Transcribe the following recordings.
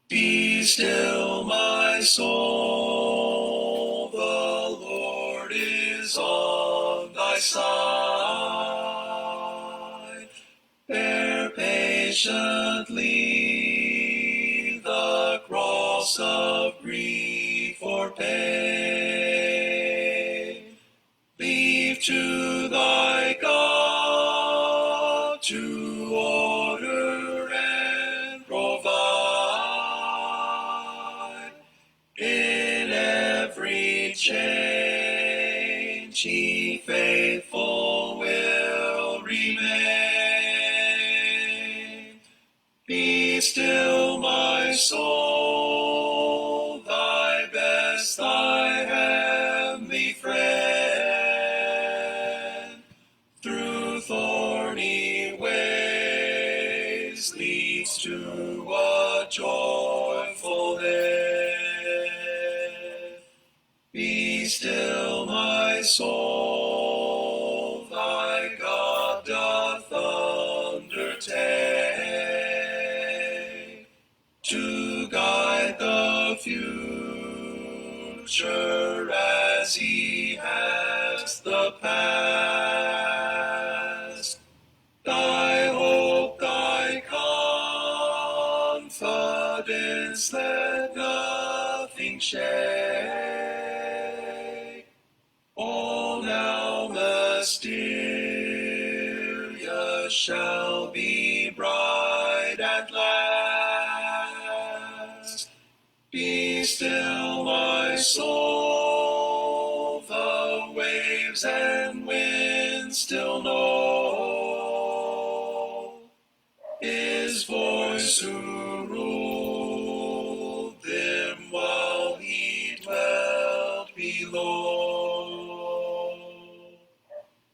Be still, my soul, the Lord is on thy side. Bear patiently the cross of grief or pain. Leave to thy God to order and provide. In every change he faithful will remain. Be still, my soul, thy best, thy heavenly friend. Through thorny ways leads to a joyful end. Be still, my soul, thy God doth undertake to guide the future as he has the past. Thy hope, thy confidence, let nothing shake. All now mysterious shall be bright at last. Be still, my soul, the waves and winds still know his voice who ruled them while he dwelt below.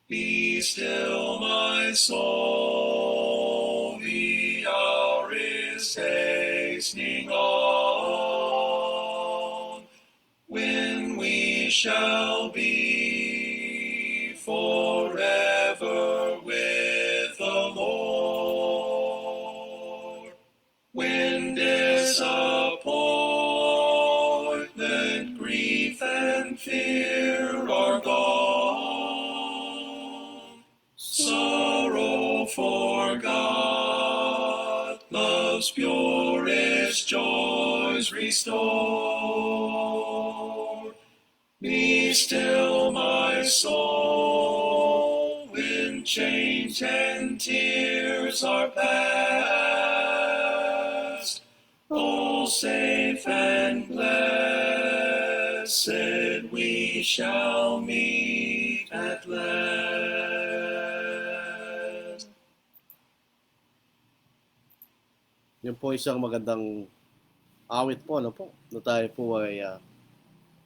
Be still, my soul, the hour is hastening on, when we shall be forever with the Lord. When disappointment, grief, and fear are gone, sorrow forgot, love's purest joys restored. Be still, my soul, when change and tears are past. All safe and blessed we shall meet at last. Yun po isang magandang awit po, ano po, na tayo po ay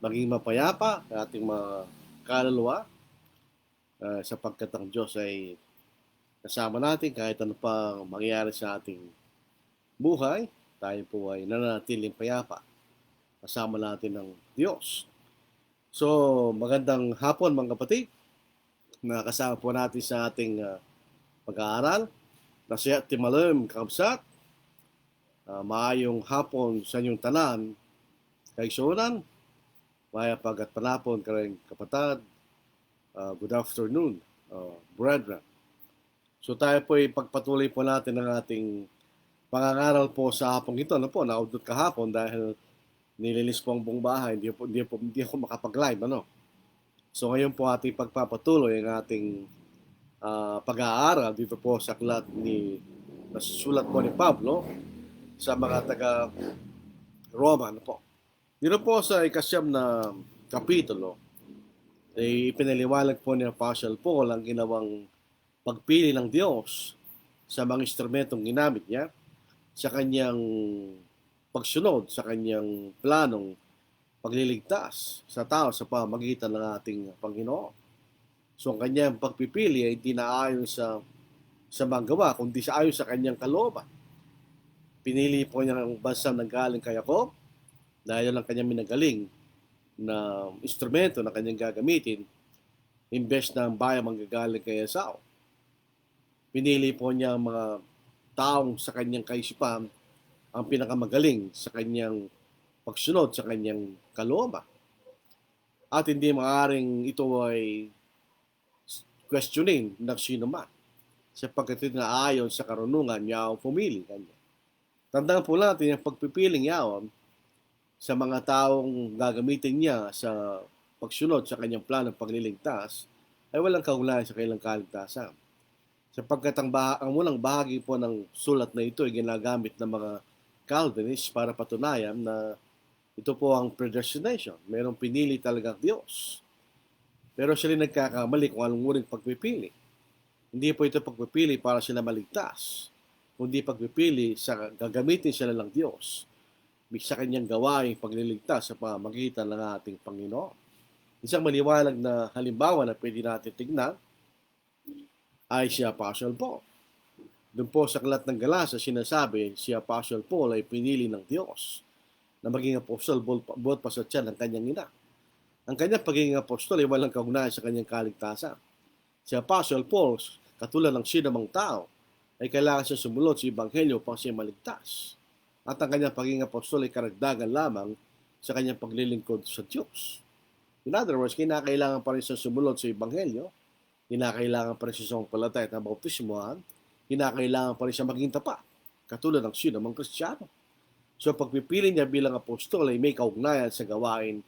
maging mapayapa sa ating mga kaluluwa sapagkat ang Diyos ay kasama natin kahit ano pa mangyayari sa ating buhay, tayo po ay nananatiling payapa kasama natin ng Diyos. So, magandang hapon mga kapatid, na kasama po natin sa ating pag-aaral. Nasiya timalem kamsat, maayong hapon sa inyong tanan, kaigsunan, maya pagat panapon kareng kapatad, good afternoon, brethren. So tayo po ay pagpatuloy po natin ang ating pangangaral po sa hapong ito. Ano po, naudot kahapon dahil nilinis po ang buong bahay, hindi ako makapag-live. Ano? So ngayon po ating pagpapatuloy ang ating pag-aaral dito po sa aklat nasusulat po ni Pablo sa mga taga Roma. Ano po? Dito po sa ikasyam na kapitulo, ipinaliwanag po ni Apostle Paul ang ginawang pagpili ng Diyos sa mga instrumentong ginamit niya sa kanyang pagsunod sa kanyang planong pagliligtas sa tao sa pamamagitan ng ating Panginoon. So ang kanyang pagpipili ay hindi na ayon sa mga gawa, kundi sa ayon sa kanyang kalooban. Pinili po niya ang bansa ng galing kay Jacob dahil ang kanyang minagaling na instrumento na kanyang gagamitin imbes na ang bayang manggagaling kay Esau. Pinili po niya ang mga taong sa kanyang kaisipan ang pinakamagaling sa kanyang pagsunod sa kanyang kalooban. At hindi maaaring ito ay questionin ng sino man sapagkat ito na ayon sa karunungan niya ang pumili kanya. Tandaan po natin yung pagpipiling yaon sa mga taong gagamitin niya sa pagsunod sa kanyang planong pagliligtas ay walang kaugnayan sa kanilang kaligtasan. Sapagkat ang unang bahagi po ng sulat na ito ay ginagamit ng mga Calvinists para patunayan na ito po ang predestination. Mayroong pinili talagang Diyos. Pero sila nagkakamali kung anong uring pagpipili. Hindi po ito pagpipili para sila maligtas, kundi pagpipili sa gagamitin sila ng Diyos sa kanyang gawaing pagliligtas sa pamamagitan ng ating Panginoon. Isang maliwanag na halimbawa na pwede natin tignan ay si Apostle Paul. Doon po sa aklat ng Galasa, sinasabi si Apostle Paul ay pinili ng Diyos na maging apostol buot pa sa tiyan ng kanyang ina. Ang kanyang pagiging apostol ay walang kaugnayan sa kanyang kaligtasan. Si Apostle Paul, katulad ng sinumang tao, ay kailangan siya sumunod sa Ebanghelyo upang siya maligtas. At ang kanyang pagiging apostol ay karagdagan lamang sa kanyang paglilingkod sa Diyos. In other words, kinakailangan pa rin siya sumunod sa Ebanghelyo, kinakailangan pa rin siya sa palatay at bautismuhan, kinakailangan pa rin siya maging tapat, katulad ng sinumang Kristiyano. So pagpipili niya bilang apostol ay may kaugnayan sa gawain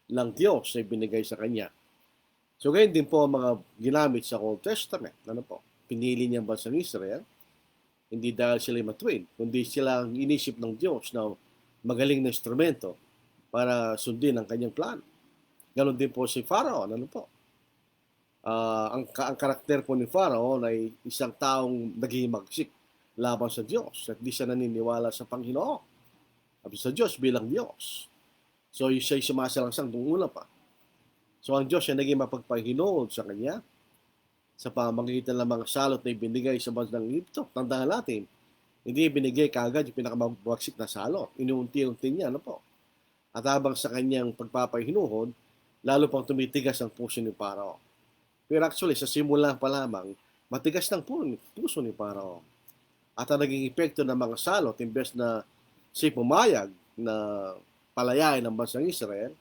ng Diyos na ibinigay sa kanya. So ngayon din po ang mga ginamit sa Old Testament. Ano po? Pinili niya ang bansang Israel, hindi dahil sila matuwid, kundi sila ang inisip ng Diyos na magaling na instrumento para sundin ang kanyang plano. Ganon din po si Pharaoh. Ano po? Ang karakter po ni Pharaoh ay isang taong naghihimagsik laban sa Diyos at di siya naniniwala sa Panginoon. Sabi sa Diyos bilang Diyos. So siya'y sumasalangsang tunguna pa. So ang Diyos ay naging mapagpahinood sa kanya sa pamamagitan ng mga salot na ibinigay sa bansang Egypto. Tandaan natin, hindi ibinigay kaagad yung pinakamabagsik na salot. Inuunti-unti niya, ano po? At habang sa kanyang pagpapahinuhod, lalo pang tumitigas ang puso ni Pharaoh. Pero actually, sa simula pa lamang, matigas ng puso ni Pharaoh. At ang naging epekto ng mga salot, imbes na siya pumayag na palayain ng bansang Israel,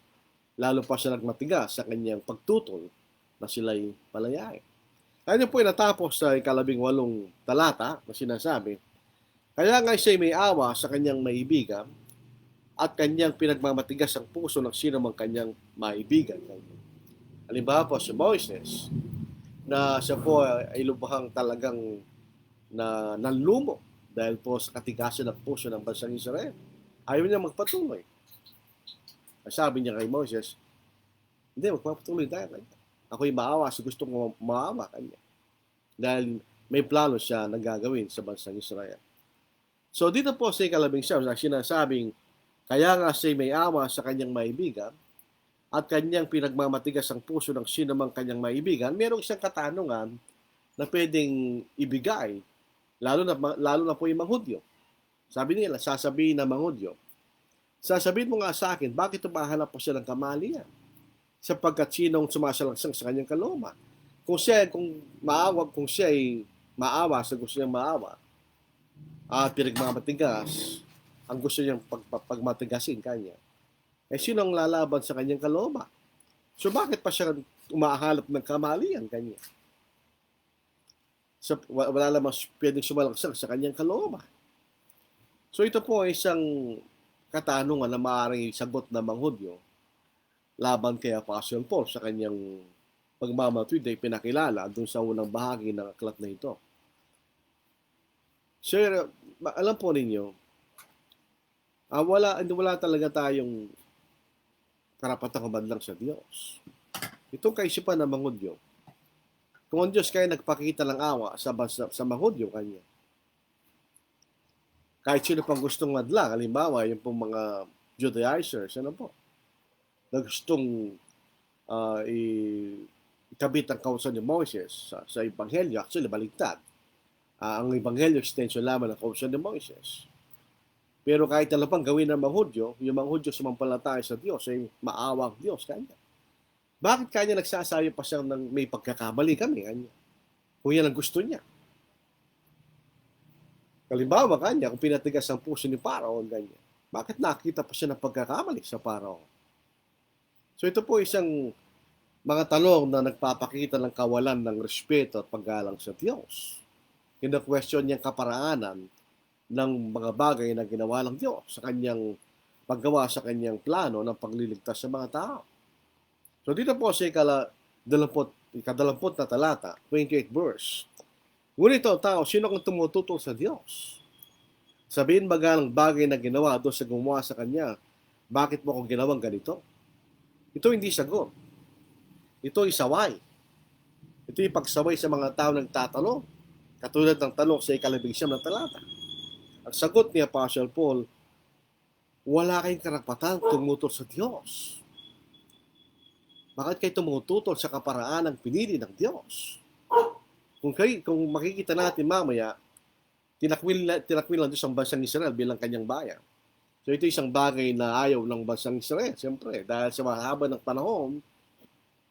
lalo pa siya nagmatigas sa kanyang pagtutol na sila'y palayain. Kaya po ay natapos sa 18 talata na sinasabi, kaya nga siya'y may awa sa kanyang maibigan at kanyang pinagmamatigas ang puso ng sino mang kanyang maibigan. Halimbawa po si Moises, na siya po ay lubhang talagang na nanlumo dahil po sa katigasan ng puso ng bansang Israel. Ayaw niya magpatuloy. Sabi niya kay Moses, hindi, magpapatuloy tayo. Ako'y maawa sa gusto ko maawa kanya. Dahil may plano siya na gagawin sa bansang Israel. So dito po sa 11 sinasabing, kaya nga siya may awa sa kanyang maibigan at kanyang pinagmamatigas ang puso ng sino mang kanyang maibigan, merong isang katanungan na pwedeng ibigay, lalo na po yung mga Hudyo. Sabi nila, sasabihin ng mga Hudyo, sasabihin mo nga sa akin, bakit tumahanap po siya ng kamalian? Sapagkat sinong sumasalangsang sa kanyang kalooban. Kung siya ay maawa sa gusto niyang maawa, at pinagmamatigas, ang gusto niyang pagmatigasin kanya, eh sino ang lalaban sa kanyang kalooban? So bakit pa siya umahalap ng kamalian kanya? So, wala lamang pwedeng sumalangsang sa kanyang kalooban. So ito po ay isang katanungan na maaaring sagot ng mga Hudyo laban kay Apostle Paul sa kanyang pagmamatwid ay pinakilala doon sa unang bahagi ng aklat na ito. Sir, alam po ninyo, wala talaga tayong karapatang kumadlang sa Diyos. Itong kaisipan ng mga Hudyo, kung ang Diyos kaya nagpakita ng awa sa mga Hudyo kanya, kahit sino pang gustong madlang, halimbawa, yung pong mga Judaizers, ano po, na gustong ikabit ang kautusan ni Moses sa Ebanghelyo, actually baligtad. Ang Ebanghelyo extension lamang ng kautusan ni Moses. Pero kahit ano pang gawin ng mga Hudyo, yung mga Hudyo sumampalataya sa Diyos, ay maawa ang Diyos kanya. Bakit kanya nagsasabi pa siya ng may pagkakamali kami kanya? Kung yan ang gusto niya. Halimbawa kanya, kung pinatigas ang puso ni Paraon, ganyan. Bakit nakita pa siya ng pagkakamali sa Paraon? So ito po isang mga tanong na nagpapakita ng kawalan ng respeto at paggalang sa Diyos. Kina-question niyang kaparaanan ng mga bagay na ginawa ng Diyos sa kanyang paggawa sa kanyang plano ng pagliligtas sa mga tao. So dito po sa ikadalamput na talata, 28 verse. Ngunit ang tao, sino kang tumututol sa Diyos? Sabihin baga ng bagay na ginawa doon sa gumawa sa kanya, bakit mo akong ginawang ganito? Ito hindi sagot. Ito ay saway. Ito ay pagsaway sa mga tao nagtatanong, katulad ng tanong sa ikalabing-siyam na talata. Ang sagot ni Apostle Paul, wala kayong karapatan tumutol sa Diyos. Bakit kayo tumututol sa kaparaan ng pinili ng Diyos? Kung makikita natin mamaya, tinakwil lang Diyos ang bansang Israel bilang kanyang bayan. So ito isang bagay na ayaw ng bansang Israel, siyempre, dahil sa mahaba ng panahon,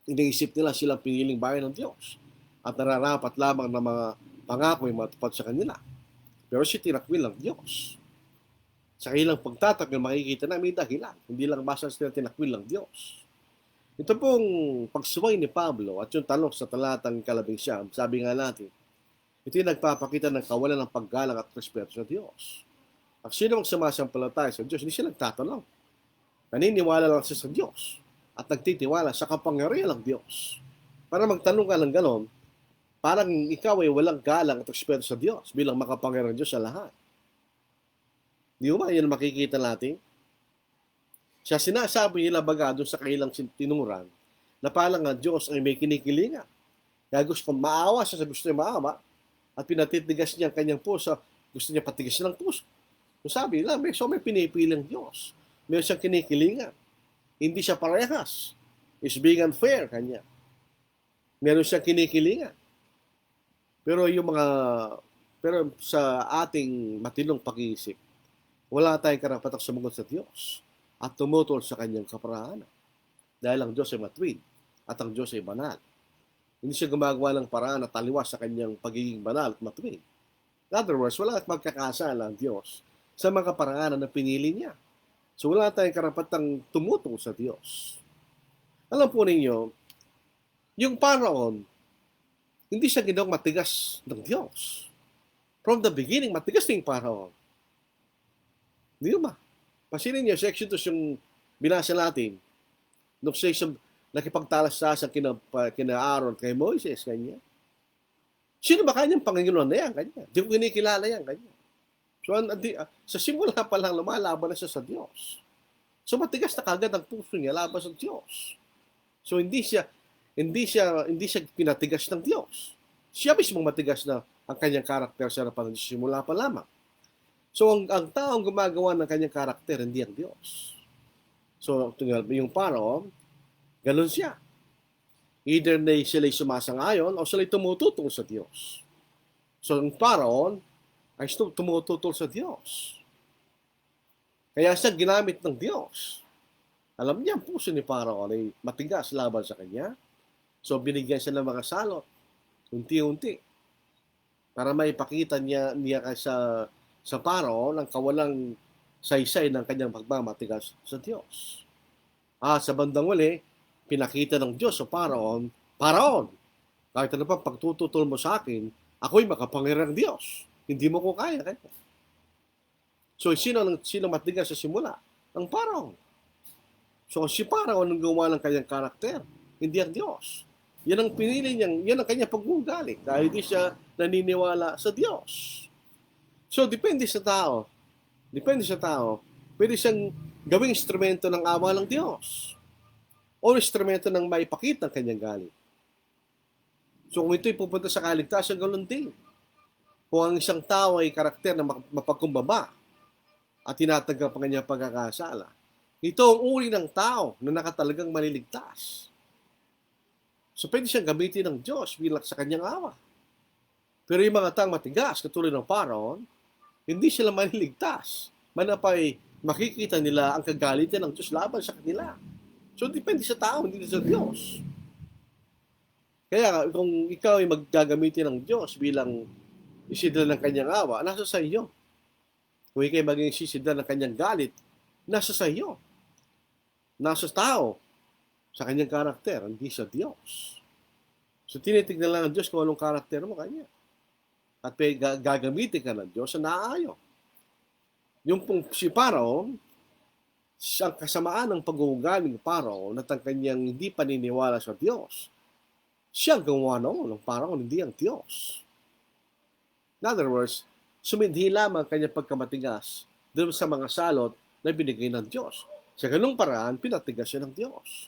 iniisip nila silang piniling bayan ng Diyos at nararapat lamang na mga pangako ay matupad sa kanila. Pero si tinakwil ng Diyos. Sa ilang pagtatakil, makikita na may dahilan. Hindi lang basta sila tinakwil ng Diyos. Ito pong pagsuway ni Pablo at yung tanong sa talatang 11, sabi nga natin, ito yung nagpapakita ng kawalan ng paggalang at respeto sa Diyos. Ang sino ang sumasampalataya sa Diyos, hindi siya nagtatanong. Naniniwala lang siya sa Diyos at nagtitiwala sa kapangyarihan ng Diyos. Para magtanong ka ng ganon, parang ikaw ay walang galang at respeto sa Diyos bilang makapangyarihan ng Diyos sa lahat. Di ba yan makikita natin? Siya sinasabi nila baga doon sa kailang tinuran na parang ang Diyos ay may kinikilingan. Kaya gusto kong maawa siya sa gusto niya maawa at pinatitigas niya ang kanyang puso, gusto niya patigas ng puso. So sabi nila, may pinipiling Diyos. Meron siyang kinikilingan. Hindi siya parehas. Is being unfair kanya. Meron siyang kinikilingan. Pero sa ating matinong pag-iisip, wala tayong karapatang sumagot sa Diyos at tumutol sa kanyang kaparaanan. Dahil ang Diyos ay matuwid at ang Diyos ay banal. Hindi siya gumagawa ng paraan na taliwas sa kanyang pagiging banal at matuwid. In other words, wala at magkakasala ang Diyos sa mga paraanan na pinili niya. So wala tayong karapatang tumutol sa Diyos. Alam po ninyo, yung Paraon, hindi siya ginawang matigas ng Diyos. From the beginning, matigas na yung Paraon. Hindi ba? Pasinin niyo, sa Exodus yung binasa natin, nung siya isang nakipagtalastas kina Aaron kay Moises, kanya. Sino ba kanyang Panginoon na yan, kanya? Di ko kinikilala yan, kanya. So, sa simula pa lang, lumalaban na siya sa Diyos. So, matigas na kagad ang puso niya laban sa Diyos. So, hindi siya pinatigas ng Diyos. Siya mismo matigas na ang kanyang karakter sa harapan ng Diyos simula pa lamang. So, ang taong gumagawa ng kanyang karakter, hindi ang Diyos. So, yung Paraon, ganun siya. Either na sila'y sumasang-ayon o sila'y tumututol sa Diyos. So, ang Paraon ay tumututol sa Diyos. Kaya siya ginamit ng Diyos. Alam niya, ang puso ni Paraon ay matigas laban sa kanya. So, binigyan siya ng mga salot, unti-unti, para maipakita niya sa Paraon ang kawalang saysay ng kanyang pagmamatigas sa Diyos. Sa bandang uli, pinakita ng Diyos sa Paraon, kahit ano pa pagtututol mo sa akin, ako'y makapangyarihang Diyos. Hindi mo ko kaya. So, sino matigas sa simula? Ang Paraon. So, si Paraon ang gumawa ng kanyang karakter, hindi ang Diyos. Yan ang pinili niyang, yan ang kanyang pag-uugali dahil di siya naniniwala sa Diyos. So, depende sa tao. Pwede siyang gawing instrumento ng awa ng Diyos. O instrumento ng maipakita ang kanyang galit. So, kung ito'y pupunta sa kaligtasan, ganoon din. Kung ang isang tao ay karakter na mapagkumbaba at tinatanggap ang kanyang pagkakasala, ito ang uri ng tao na nakatalagang maliligtas. So, pwede siyang gamitin ng Diyos bilang sa kanyang awa. Pero yung mga taong matigas, katulad ng Paraon, hindi sila maliligtas. Manapay makikita nila ang kagalitan ng Diyos laban sa kanila. So, depende sa tao, hindi sa Diyos. Kaya, kung ikaw ay maggagamitin ng Diyos bilang isidlan ng kanyang awa, nasa sa iyo. Kung ikay maging sisidlan ng kanyang galit, nasa sa iyo. Nasa tao, sa kanyang karakter, hindi sa Diyos. So tinitignan lang ng Diyos kung anong karakter mo kanya. At gagamitin ka ng Diyos sa naaayon. Yung pong si Paraon, ang kasamaan ng pag-uugali ng Paraon at ang kanyang hindi paniniwala sa Diyos, siya ang gumawa noon ng Paraon, hindi ang Diyos. In other words, sumindhi lamang ang kanyang pagkamatigas doon sa mga salot na binigay ng Diyos. Sa ganung paraan, pinatigas siya ng Diyos.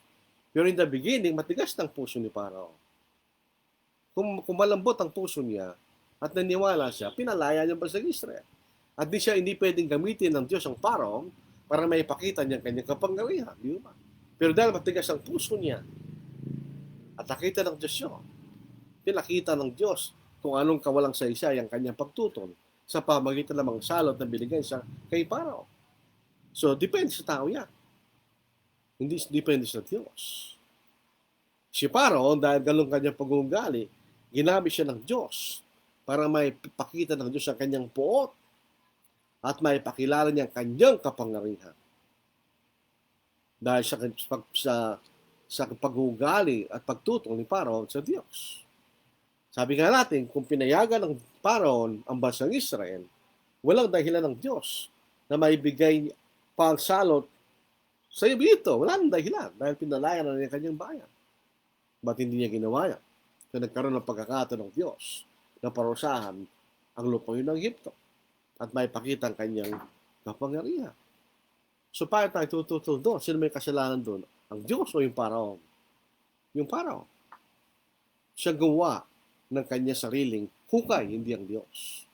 Pero in the beginning, matigas ng puso ni Paraon. Kung malambot ang puso niya at naniwala siya, pinalaya niya ba sa Israel? At hindi pwedeng gamitin ng Diyos ang Paraon para maipakita niya ang kanyang kapangyarihan. Di ba? Pero dahil matigas ang puso niya at nakita ng Diyos yun, pinakita ng Diyos kung anong kawalang saysay ang kanyang pagtutol sa pamagitan ng mga salot na binigay sa kay Paraon. So, depende sa tao yan. Hindi depende sa Diyos. Si Paraon, dahil ganun kanyang pag-uugali, ginamit siya ng Diyos para maipakita ng Diyos ang kanyang puot at maipakilala niya ang kanyang kapangyarihan. Dahil sa pag-uugali at pagtutol ni Paraon sa Diyos. Sabi nga natin, kung pinayagan ng Paraon ang bansang Israel, walang dahilan ng Diyos na maibigay pangsalot sa Egypto. Wala nang dahilan dahil pinalaya na niya kanyang bayan. Ba't hindi niya ginawa yan? So nagkaroon ng pagkakataon ng Diyos na parusahan ang lupain ng Egypto at may pakita ang kanyang kapangyarihan. So paano tayo tututol doon? Sino may kasalanan doon? Ang Diyos o yung Paraon? Yung Paraon. Siya gawa ng kanyang sariling hukay, hindi ang Diyos.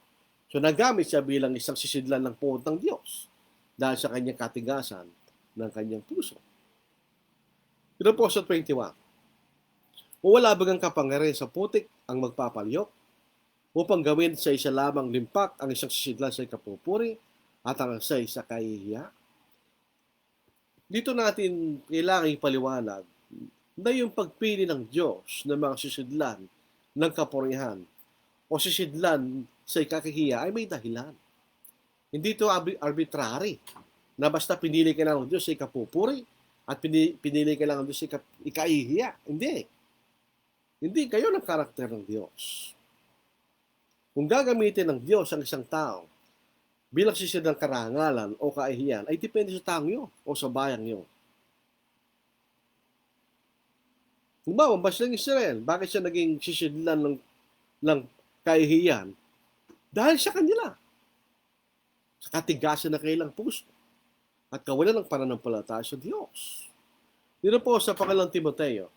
So nagamit siya bilang isang sisidlan ng puot ng Diyos dahil sa kanyang katigasan ng kanyang puso. Ito po sa 21. O wala bagang kapangyarihan sa putik ang magpapalyok upang gawin sa isa lamang limpak ang isang sisidlan sa ikapupuri at ang isa sa kahihiya. Dito natin kailangan ipaliwanag na yung pagpili ng Diyos ng mga sisidlan ng kapurihan o sisidlan sa ikahihiya ay may dahilan. Hindi ito arbitrary na basta pinili ka lang ng Diyos sa ikapupuri at pinili ka lang ng Diyos sa ikahihiya. Hindi. Hindi kayo ng karakter ng Diyos. Kung gagamitin ng Diyos ang isang tao bilang sisidlang karangalan o kaihiyan, ay depende sa taong yun o sa bayang yun. Kung ba, ang bansang Israel, bakit siya naging sisidlan ng kaihiyan? Dahil sa kanila. Sa katigasan na kailang puso at kawalan ng pananampalataya sa Diyos. Dito po sa pangalang Timoteo,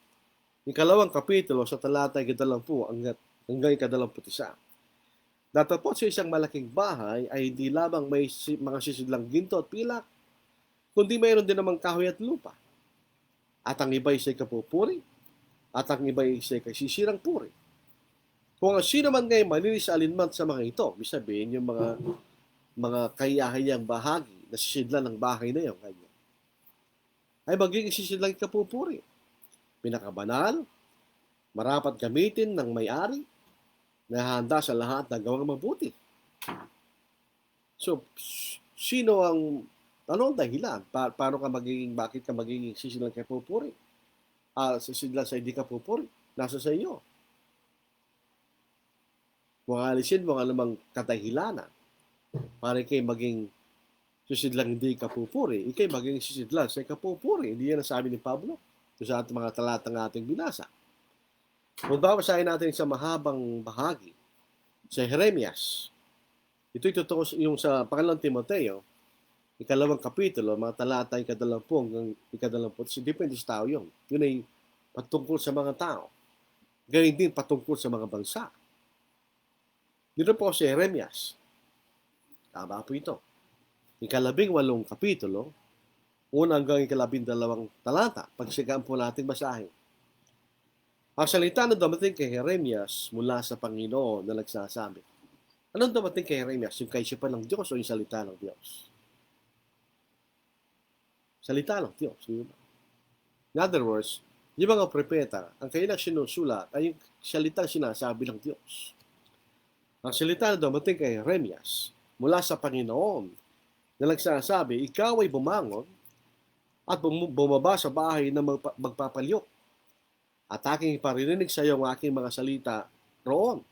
ikalawang kapitulo sa talata 10 hanggang 11. Datapot sa isang malaking bahay ay hindi lamang may mga sisidlang ginto at pilak, kundi mayroon din namang kahoy at lupa. At ang iba ay siya'y kapupuri, at ang iba ay siya'y kasisirang puri. Kung ang sino man ngayon malinis sa alinman sa mga ito, sabihin yung mga kayahayang bahagi na sisidlan ng bahay na yun, kanya, ay magiging sisidlang kapupuri. Pinakabanal, marapat gamitin ng may-ari, na handa sa lahat na gawang mabuti. So, ano ang dahilan? Bakit ka magiging sisidlan kay pupuri? Sisidlan sa hindi ka pupuri? Nasa sa iyo. Kung alisin mo ang anumang kadahilanan para ikay maging sisidlan hindi ka pupuri, ikay maging sisidlan sa ikapupuri. Hindi yan ang sabi ni Pablo sa ating mga talatang ating binasa. Kung babasahin natin sa mahabang bahagi sa Jeremias, ito'y totoo yung sa pangalang Timoteo, ikalawang kapitulo, mga talata 10 hanggang 11. Depende sa tao yun. Yun ay patungkol sa mga tao. Ganyan din patungkol sa mga bansa. Dito po sa Jeremias, tama po ito. Ikalabing-walong kapitulo, una hanggang ikalabing-dalawang talata, pagsigaan po natin basahin. Ang salita na dumating kay Jeremias mula sa Panginoon na nagsasabi. Anong dumating kay Jeremias? Yung kaisipan ng Diyos o yung salita ng Diyos? Salita ng Diyos. In other words, yung mga propeta, ang kanilang sinusulat ay yung salitang sinasabi ng Diyos. Ang salita na dumating kay Jeremias mula sa Panginoon na nagsasabi, ikaw ay bumangon at bumaba sa bahay na magpapalyok. At aking iparinig sa iyo ang aking mga salita roon.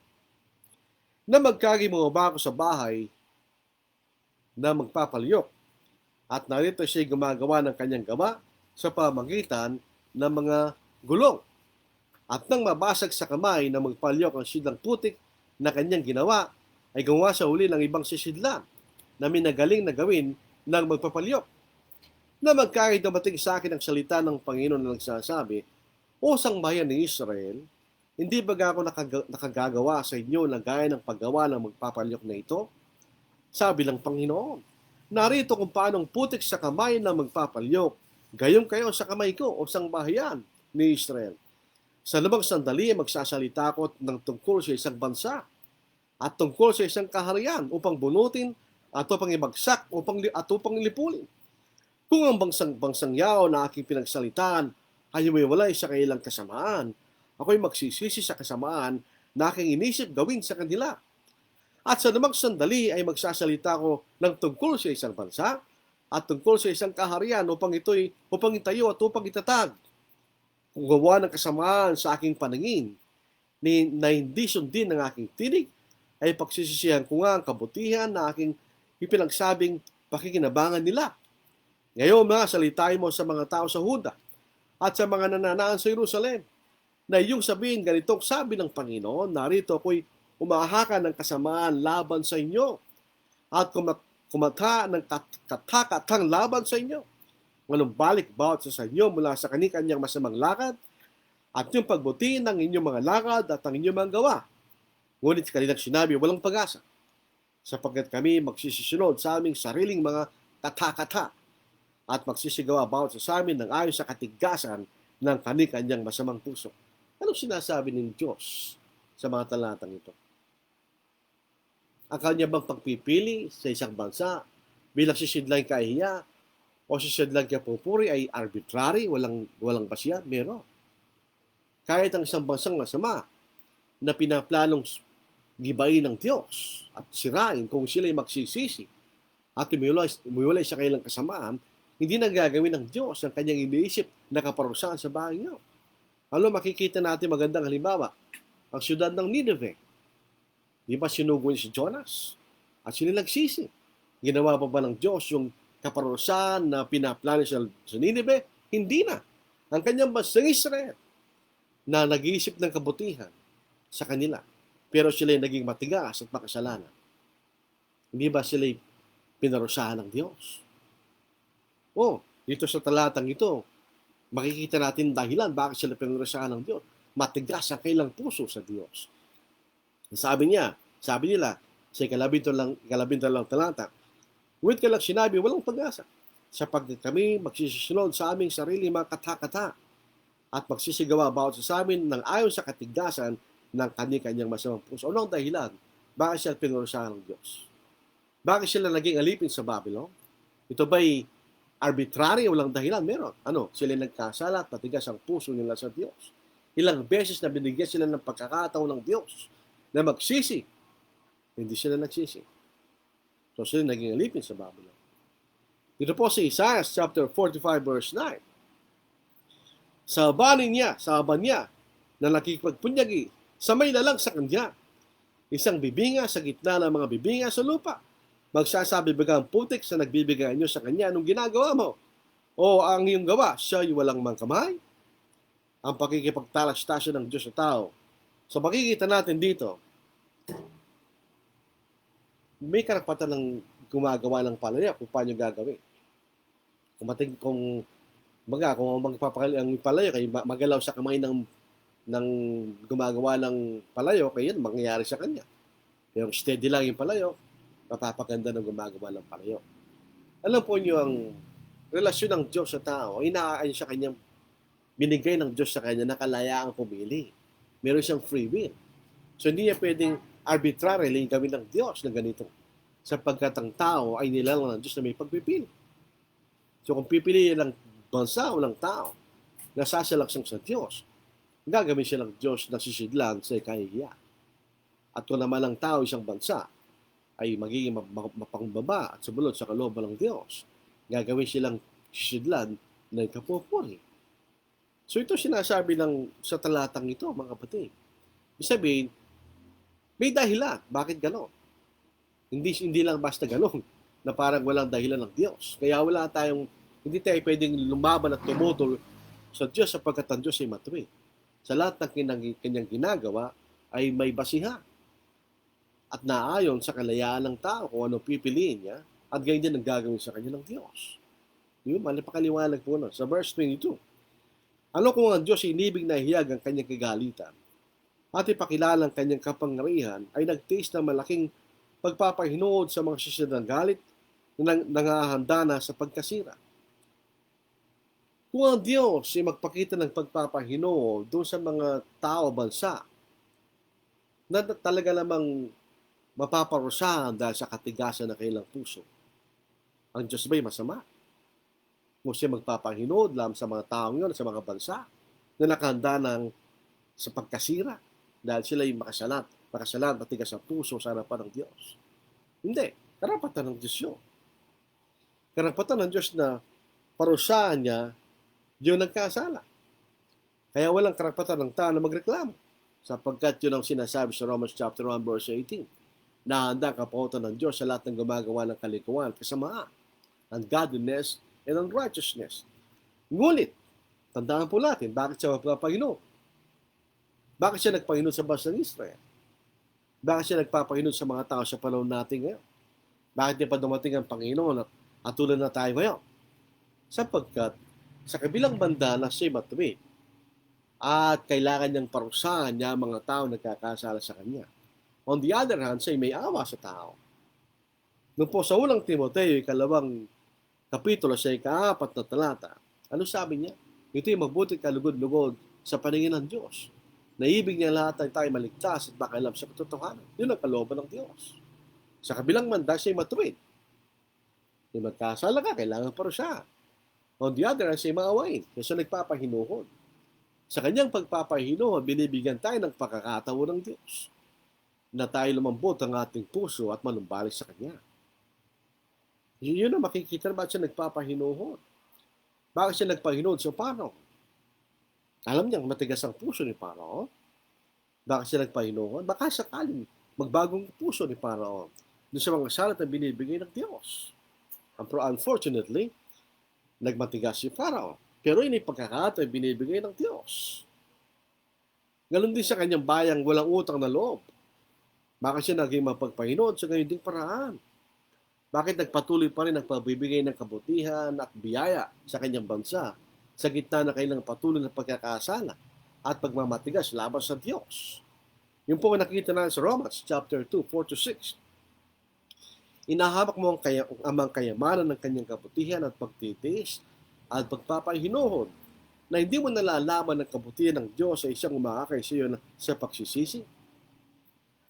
Na magkagibumaba ako sa bahay na magpapalyok. At narito siya gumagawa ng kanyang gawa sa pamagitan ng mga gulong. At nang mabasag sa kamay na magpalyok ang sidlang putik na kanyang ginawa, ay gumawa sa uli ng ibang sisidlan na minagaling na gawin ng magpapalyok. Na magkahit dumating sa akin ang salita ng Panginoon na nagsasabi, O sangbayan ni Israel, hindi ba ako nakagagawa sa inyo na gaya ng paggawa ng magpapalyok na ito? Sabi ng Panginoon, narito kung paanong putik sa kamay na magpapalyok, gayon kayo sa kamay ko o sangbahayan ni Israel. Sa lumang sandali, magsasalita ako ng tungkol sa isang bansa at tungkol sa isang kaharian upang bunutin at upang ibagsak at upang lipulin. Kung ang bangsang yaw na aking pinagsalitaan ay humiwalay sa kailang kasamaan, ako'y magsisisi sa kasamaan na aking inisip gawin sa kanila. At sa lumang sandali ay magsasalita ko ng tungkol sa isang bansa at tungkol sa isang kaharian upang itayo at upang itatag. Kung gawa ng kasamaan sa aking paningin na hindi sundin ng aking tinig, ay pagsisisihan ko nga ang kabutihan na aking ipinagsabing pakikinabangan nila. Ngayon mga salitain mo sa mga tao sa Huda at sa mga nananaan sa Jerusalem, na iyong sabihin ganitong sabi ng Panginoon, narito ako'y umahaka ng kasamaan laban sa inyo at kumata ng katakatang laban sa inyo. Walang balik bawat sa inyo mula sa kanyang masamang lakad at yung pagbuti ng inyong mga lakad at ang inyong mga gawa. Ngunit kanilang sinabi, walang pag-asa, sapagkat kami magsisisunod sa aming sariling mga katakata at magsisigawa bawat sa amin ng ayon sa katigasan ng kanyang masamang puso. Anong sinasabi ng Diyos sa mga talatang ito? Ang kanya bang pagpipili sa isang bansa bilang sisidlang kahiya o sisidlang kapupuri ay arbitrary, walang basya? Meron. Kahit ang isang bansang masama na pinaplanong gibain ng Diyos at sirain kung sila ay magsisisi at umiwalay sa kailang kasamaan, hindi na gagawin ng Diyos ang kanyang iniisip na kaparusahan sa bahay niyo. Makikita natin magandang halimbawa, ang siyudad ng Nineveh. Di ba sinugo niya si Jonas? At sila nagsisi. Ginawa pa ba ng Diyos yung kaparusahan na pinaplano sa Nineveh? Hindi na. Ang kanyang bansang Israel na nag-iisip ng kabutihan sa kanila. Pero sila naging matigas at makasalanan. Hindi ba sila pinarusahan ng Diyos? Dito sa talatang ito, makikita natin dahilan bakit sila pinarusahan ng Diyos. Matigas ang kailang puso sa Diyos. Sabi nila, sa ikalabintalang talata, ngunit kailang sinabi, walang pag-asa, sapagkat kami magsisisunod sa aming sarili mga katakata at magsisigawa bawat sa amin ng ayon sa katigasan ng kanyang masamang puso. Ano ang dahilan? Bakit sila pinarusahan ng Diyos? Bakit sila naging alipin sa Babylon? Ito ba'y arbitrary o walang dahilan? Meron. Sila nagkasala at matigas ang puso nila sa Diyos. Ilang beses na binigyan sila ng pagkakataon ng Diyos na magsisi. Hindi sila nagsisi. So sila naging alipin sa Babylon. Dito po sa Isaiah chapter 45 verse 9. Sa aban niya na nakikipagpunyagi, samay na lang sa kanya. Isang bibinga sa gitna ng mga bibinga sa lupa. Magsasabi baga ang putik sa nagbibigay nyo sa kanya anong ginagawa mo? O ang iyong gawa, siya ay walang mangkamay? Ang pakikipagtalastasyon ng Diyos sa tao. So makikita natin dito, may karapatan ng gumagawa ng palaya kung paano gagawin. Kung magpapakali ang palayo, kay magalaw sa kamay ng gumagawa ng palayo, kaya yan, mangyayari sa kanya. Pero steady lang yung palayo, mapapaganda ng gumagawa ng palayo. Alam po niyo ang relasyon ng Diyos sa tao, inaayon sa kanyang binigay ng Diyos sa kanya na kalayaang pumili. Meron siyang free will. So hindi niya pwedeng arbitrarily gawin ng Diyos na ganito. Sapagkat ang tao ay nilalang ng Diyos na may pagpipili. So kung pipili ng bansa o ng tao na sasalaksang sa Diyos, gagawin siya ng Diyos na sisidlan sa ikahihiya. At kung naman ang tao isang bansa ay magiging mapangbaba at sumunod sa kalooban ng Diyos, gagawin silang sisidlan ng kapupuri. So ito sinasabi ng sa talatang ito, mga kapatid. Ibig sabihin, may dahilan. Bakit gano'n? Hindi lang basta gano'n na parang walang dahilan ng Diyos. Kaya hindi tayo pwedeng lumaban at tumutol sa Diyos sapagkat ang Diyos ay matuwid. Sa lahat ng kanyang ginagawa ay may basihan at naayon sa kalayaan ng tao kung ano pipiliin niya at ganyan din ang gagawin sa kanya ng Diyos. Yun, napakaliwanag po nun. Sa verse 22, ano kung ang Diyos inibig na hiyag ang kanyang kagalitan at ipakilala ang kanyang kapangyarihan ay nagtiis ng malaking pagpapahinood sa mga sisya ng galit na nangahanda na sa pagkasira. Kung ang Diyos ay magpakita ng pagpapahinood doon sa mga tao bansa na talaga namang mapaparusahan dahil sa katigasan ng kanilang puso, ang Diyos ba'y masama? Kung siya magpapahinood lamang sa mga taong yun, sa mga bansa na nakahanda ng sa pagkasira dahil sila ay makasalan, matigas ang puso sa harapan ng Diyos. Hindi. Karapatan ng Diyos yun. Karapatan ng Diyos na parusahan niya yung nagkasala. Kaya walang karapatan ng tao na magreklamo. Sapagkat yun ang sinasabi sa Romans chapter 1 verse 18. Na handa ang kapahutan ng Diyos sa lahat ng gumagawa ng kalikuan, kasamaan, ungodliness, and unrighteousness. Ngunit, tandaan po natin, bakit siya magpapahinood? Bakit siya nagpahinood sa bansa ng Israel? Bakit siya nagpapahinood sa mga tao sa panahon natin ngayon? Bakit di pa dumating ang Panginoon at tulad na tayo ngayon? Sapagkat sa kabilang banda na siya matuwid at kailangan niyang parusahan niya mga tao nagkakasala sa kanya. On the other hand, siya may awa sa tao. Noon po sa unang Timoteo, 2 kapitulo, sa 4 na talata, ano sabi niya? Ito'y mabuti kalugod-lugod sa paningin ng Diyos. Naibig niya lahat ay tayo maligtas at makialam sa katotohanan. Yun ang kalooban ng Diyos. Sa kabilang banda, siya matuwid. Kung magkasala ka, kailangan parusahan. On the other hand, siya maawain. Kasi nagpapahinuhod. Sa kanyang pagpapahinuhod, binibigyan tayo ng pagkakataon ng Diyos na tayo lumambot ang ating puso at manumbalik sa Kanya. Yun ang makikita na bakit siya nagpapahinuhod. Bakit siya nagpahinuhod sa Paro? Alam niya, matigas ang puso ni Paro. Bakit siya nagpahinuhod? Baka sakaling magbagong puso ni Paro doon sa mga salat na binibigay ng Diyos. Unfortunately, nagmatigas si Paro. Pero yun ay pagkakataon binibigay ng Diyos. Ganon din sa kanyang bayang walang utang na loob. Bakit siya naging mapagpahinood sa gayon ding paraan? Bakit nagpatuloy pa rin ang pagbibigay ng kabutihan at biyaya sa kanyang bansa sa gitna na kailang patuloy na pagkakasala at pagmamatigas laban sa Diyos? Yung po nakita natin sa Romans chapter 2, 4-6. Inahamak mo ang kayamanan ng kanyang kabutihan at pagtitiis at pagpapahinuhod na hindi mo nalalaman ng kabutihan ng Diyos sa isang umakakay sa iyo sa pagsisisi.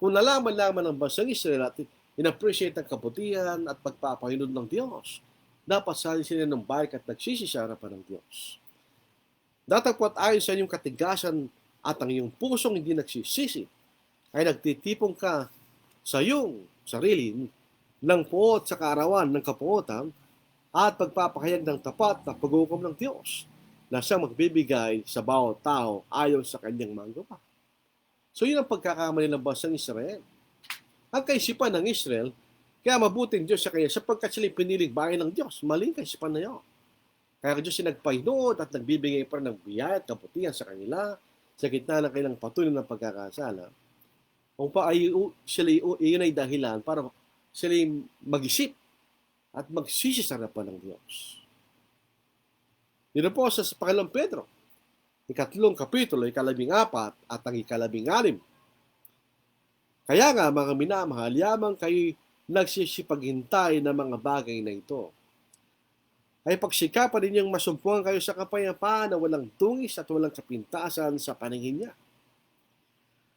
Kung nalaman ng bansang Israel at in-appreciate ang kabutihan at pagpapahinod ng Diyos, dapat sali sila ng balik at nagsisi sa harapan ng Diyos. Datapwat ayon sa inyong katigasan at ang iyong pusong hindi nagsisisi, ay nagtitipong ka sa iyong sarili ng puot sa kaarawan ng kapuotan at pagpapahayag ng tapat na pag-uukom ng Diyos na siyang magbibigay sa bawat tao ayon sa kanyang mga gawa. So yun ang pagkakamali ng bansang Israel. Ang kaisipan ng Israel, kaya mabuting Diyos sa kanya sapagkat sila'y piniling bayan ng Diyos. Maling kaisipan na yun. Kaya Diyos ay nagpahinood at nagbibigay pa ng biyaya at kabutihan sa kanila sa gitna ng kanilang patuloy ng pagkakasala. Kung pa ay yun ay dahilan para sila'y mag-isip at magsisi sa harapan ng Diyos. Dito po sa Panginoong Pedro, 3 kapitulo, 14 at ang 16. Kaya nga, mga minamahal, yamang kayo nagsisipaghintay ng mga bagay na ito, ay pagsikapan ninyong masumpungan kayo sa kapayapaan na walang tungis at walang kapintasan sa paningin niya.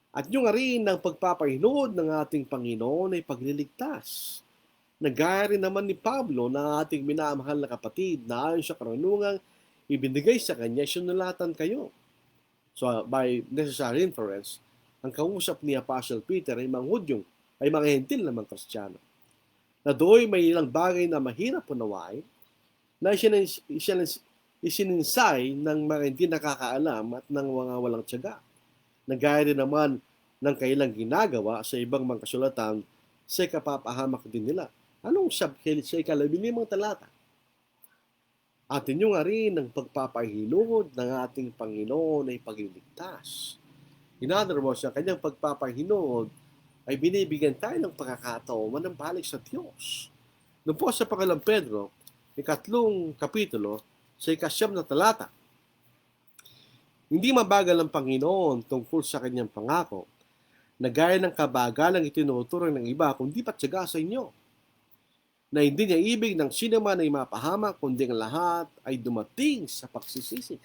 At yung rin ng pagpapahinood ng ating Panginoon ay pagliligtas. Nagaya rin naman ni Pablo na ating minamahal na kapatid na ayon sa karunungang ibinigay sa kanya, sinulatan kayo. So, by necessary inference, ang kausap ni Apostle Peter ay mga Hudyong, ay mga hentil na mga Kristiyano. Na doon may ilang bagay na mahirap unawain, na isininsay ng mga hindi nakakaalam at ng mga walang tiyaga. Nagaya rin naman ng kailang ginagawa sa ibang mga kasulatan sa kapapahamak din nila. Anong sabi sa ika-15 talata? Atin yung nga rin ang pagpapahilod ng ating Panginoon ay pagliligtas. In other words, ang kanyang pagpapahilod ay binibigyan tayo ng pagkakataon manambalik sa Diyos. Noon po sa Pangalang Pedro, 3 kapitulo, sa 9 na talata, hindi mabagal ang Panginoon tungkol sa kanyang pangako, na gaya ng kabagalang itinuturo ng iba, kundi patyaga sa inyo, na hindi niya ibig ng sino man ay mapahamak, kundi ang lahat ay dumating sa pagsisisi.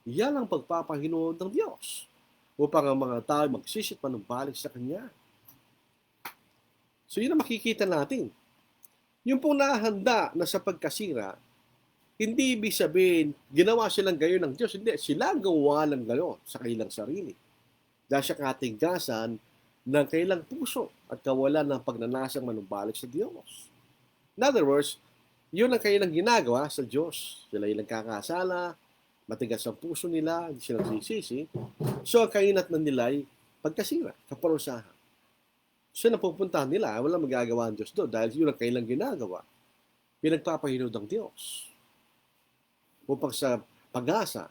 Yan ang pagpapahinood ng Diyos, upang ang mga tao magsisit manumbalik sa Kanya. So yun ang makikita natin. Yung pong nahanda na sa pagkasira, hindi ibig sabihin, ginawa silang gayon ng Diyos. Hindi, sila gawa ng gayon sa kanilang sarili. Dahil sa katinggasan ng kailang puso at kawalan ng pagnanasang manumbalik sa Diyos. In other words, yun ang kanilang ginagawa sa Diyos. Sila yung nagkakasala, matigas ang puso nila, hindi sila sisisi. So ang kainat na nila ay pagkasira, kaparusahan. So napupuntahan nila, walang magagawa ang Diyos doon dahil yun ang kanilang ginagawa. Pinagpapahinod ng Diyos. Upang sa pag-asa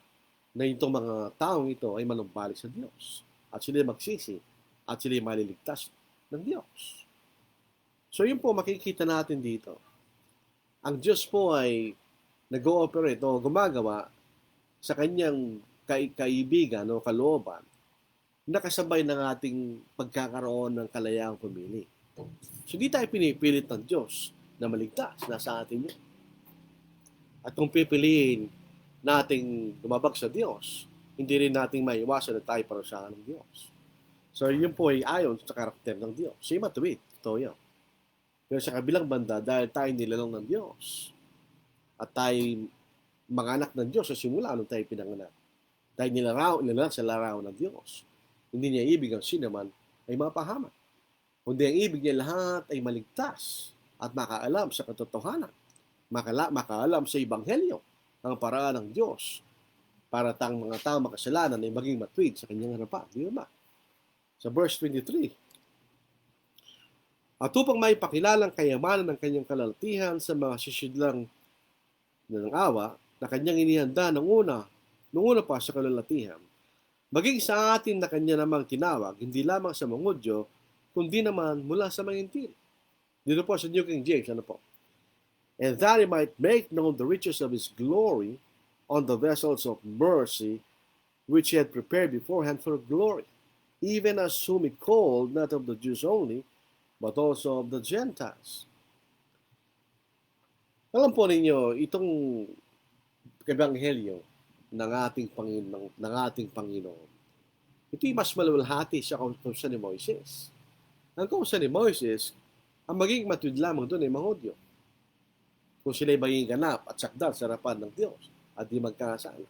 na itong mga taong ito ay manumbalik sa Diyos. At sila magsisi at sila maliligtas ng Diyos. So yun po makikita natin dito. Ang Diyos po ay nag-ooperate o gumagawa sa kanyang kaibigan o kalooban nakasabay ng ating pagkakaroon ng kalayaang pumili. So di tayo pinipilit ng Diyos na maligtas. Nasa atin yun. At kung pipiliin nating lumabag sa Diyos, hindi rin nating maiwasan na tayo parusahan ng Diyos. So yun po ay ayon sa karakter ng Diyos. Siya matuwid. Ito yun. Pero sa kabilang banda, dahil tayo nilalong ng Diyos at tayo mga anak ng Diyos sa simula nung tayo pinanganak, tayo nilalang sa larawan ng Diyos. Hindi niya ibig ang sinaman ay mapahamak. Kundi ang ibig niya lahat ay maligtas at makaalam sa katotohanan. Makaalam sa Ebanghelyo ang paraan ng Diyos para tang mga tao makasalanan ay maging matuwid sa kanyang harapan. Di ba? Sa verse 23, at upang may pakilalang kayamanan ng kanyang kalalatihan sa mga sisidlang ng awa na kanyang inihanda nung una pa sa kalalatihan, maging sa atin na kanya namang tinawag, hindi lamang sa mga Hudyo, kundi naman mula sa mga Hintil. Dito po sa New King James, ano po? And that he might make known the riches of his glory on the vessels of mercy, which he had prepared beforehand for glory, even as whom he called, not of the Jews only, but also of the Gentiles. Alam po ninyo, itong ebanghelyo ng ating Panginoon, ito'y mas maluwalhati sa kautusan ni Moises. Ang kautusan ni Moises, ang maging matuwid lamang doon ay mga Hudyo. Kung sila'y maging ganap at sakdal sa harapan ng Diyos at di magkakasala.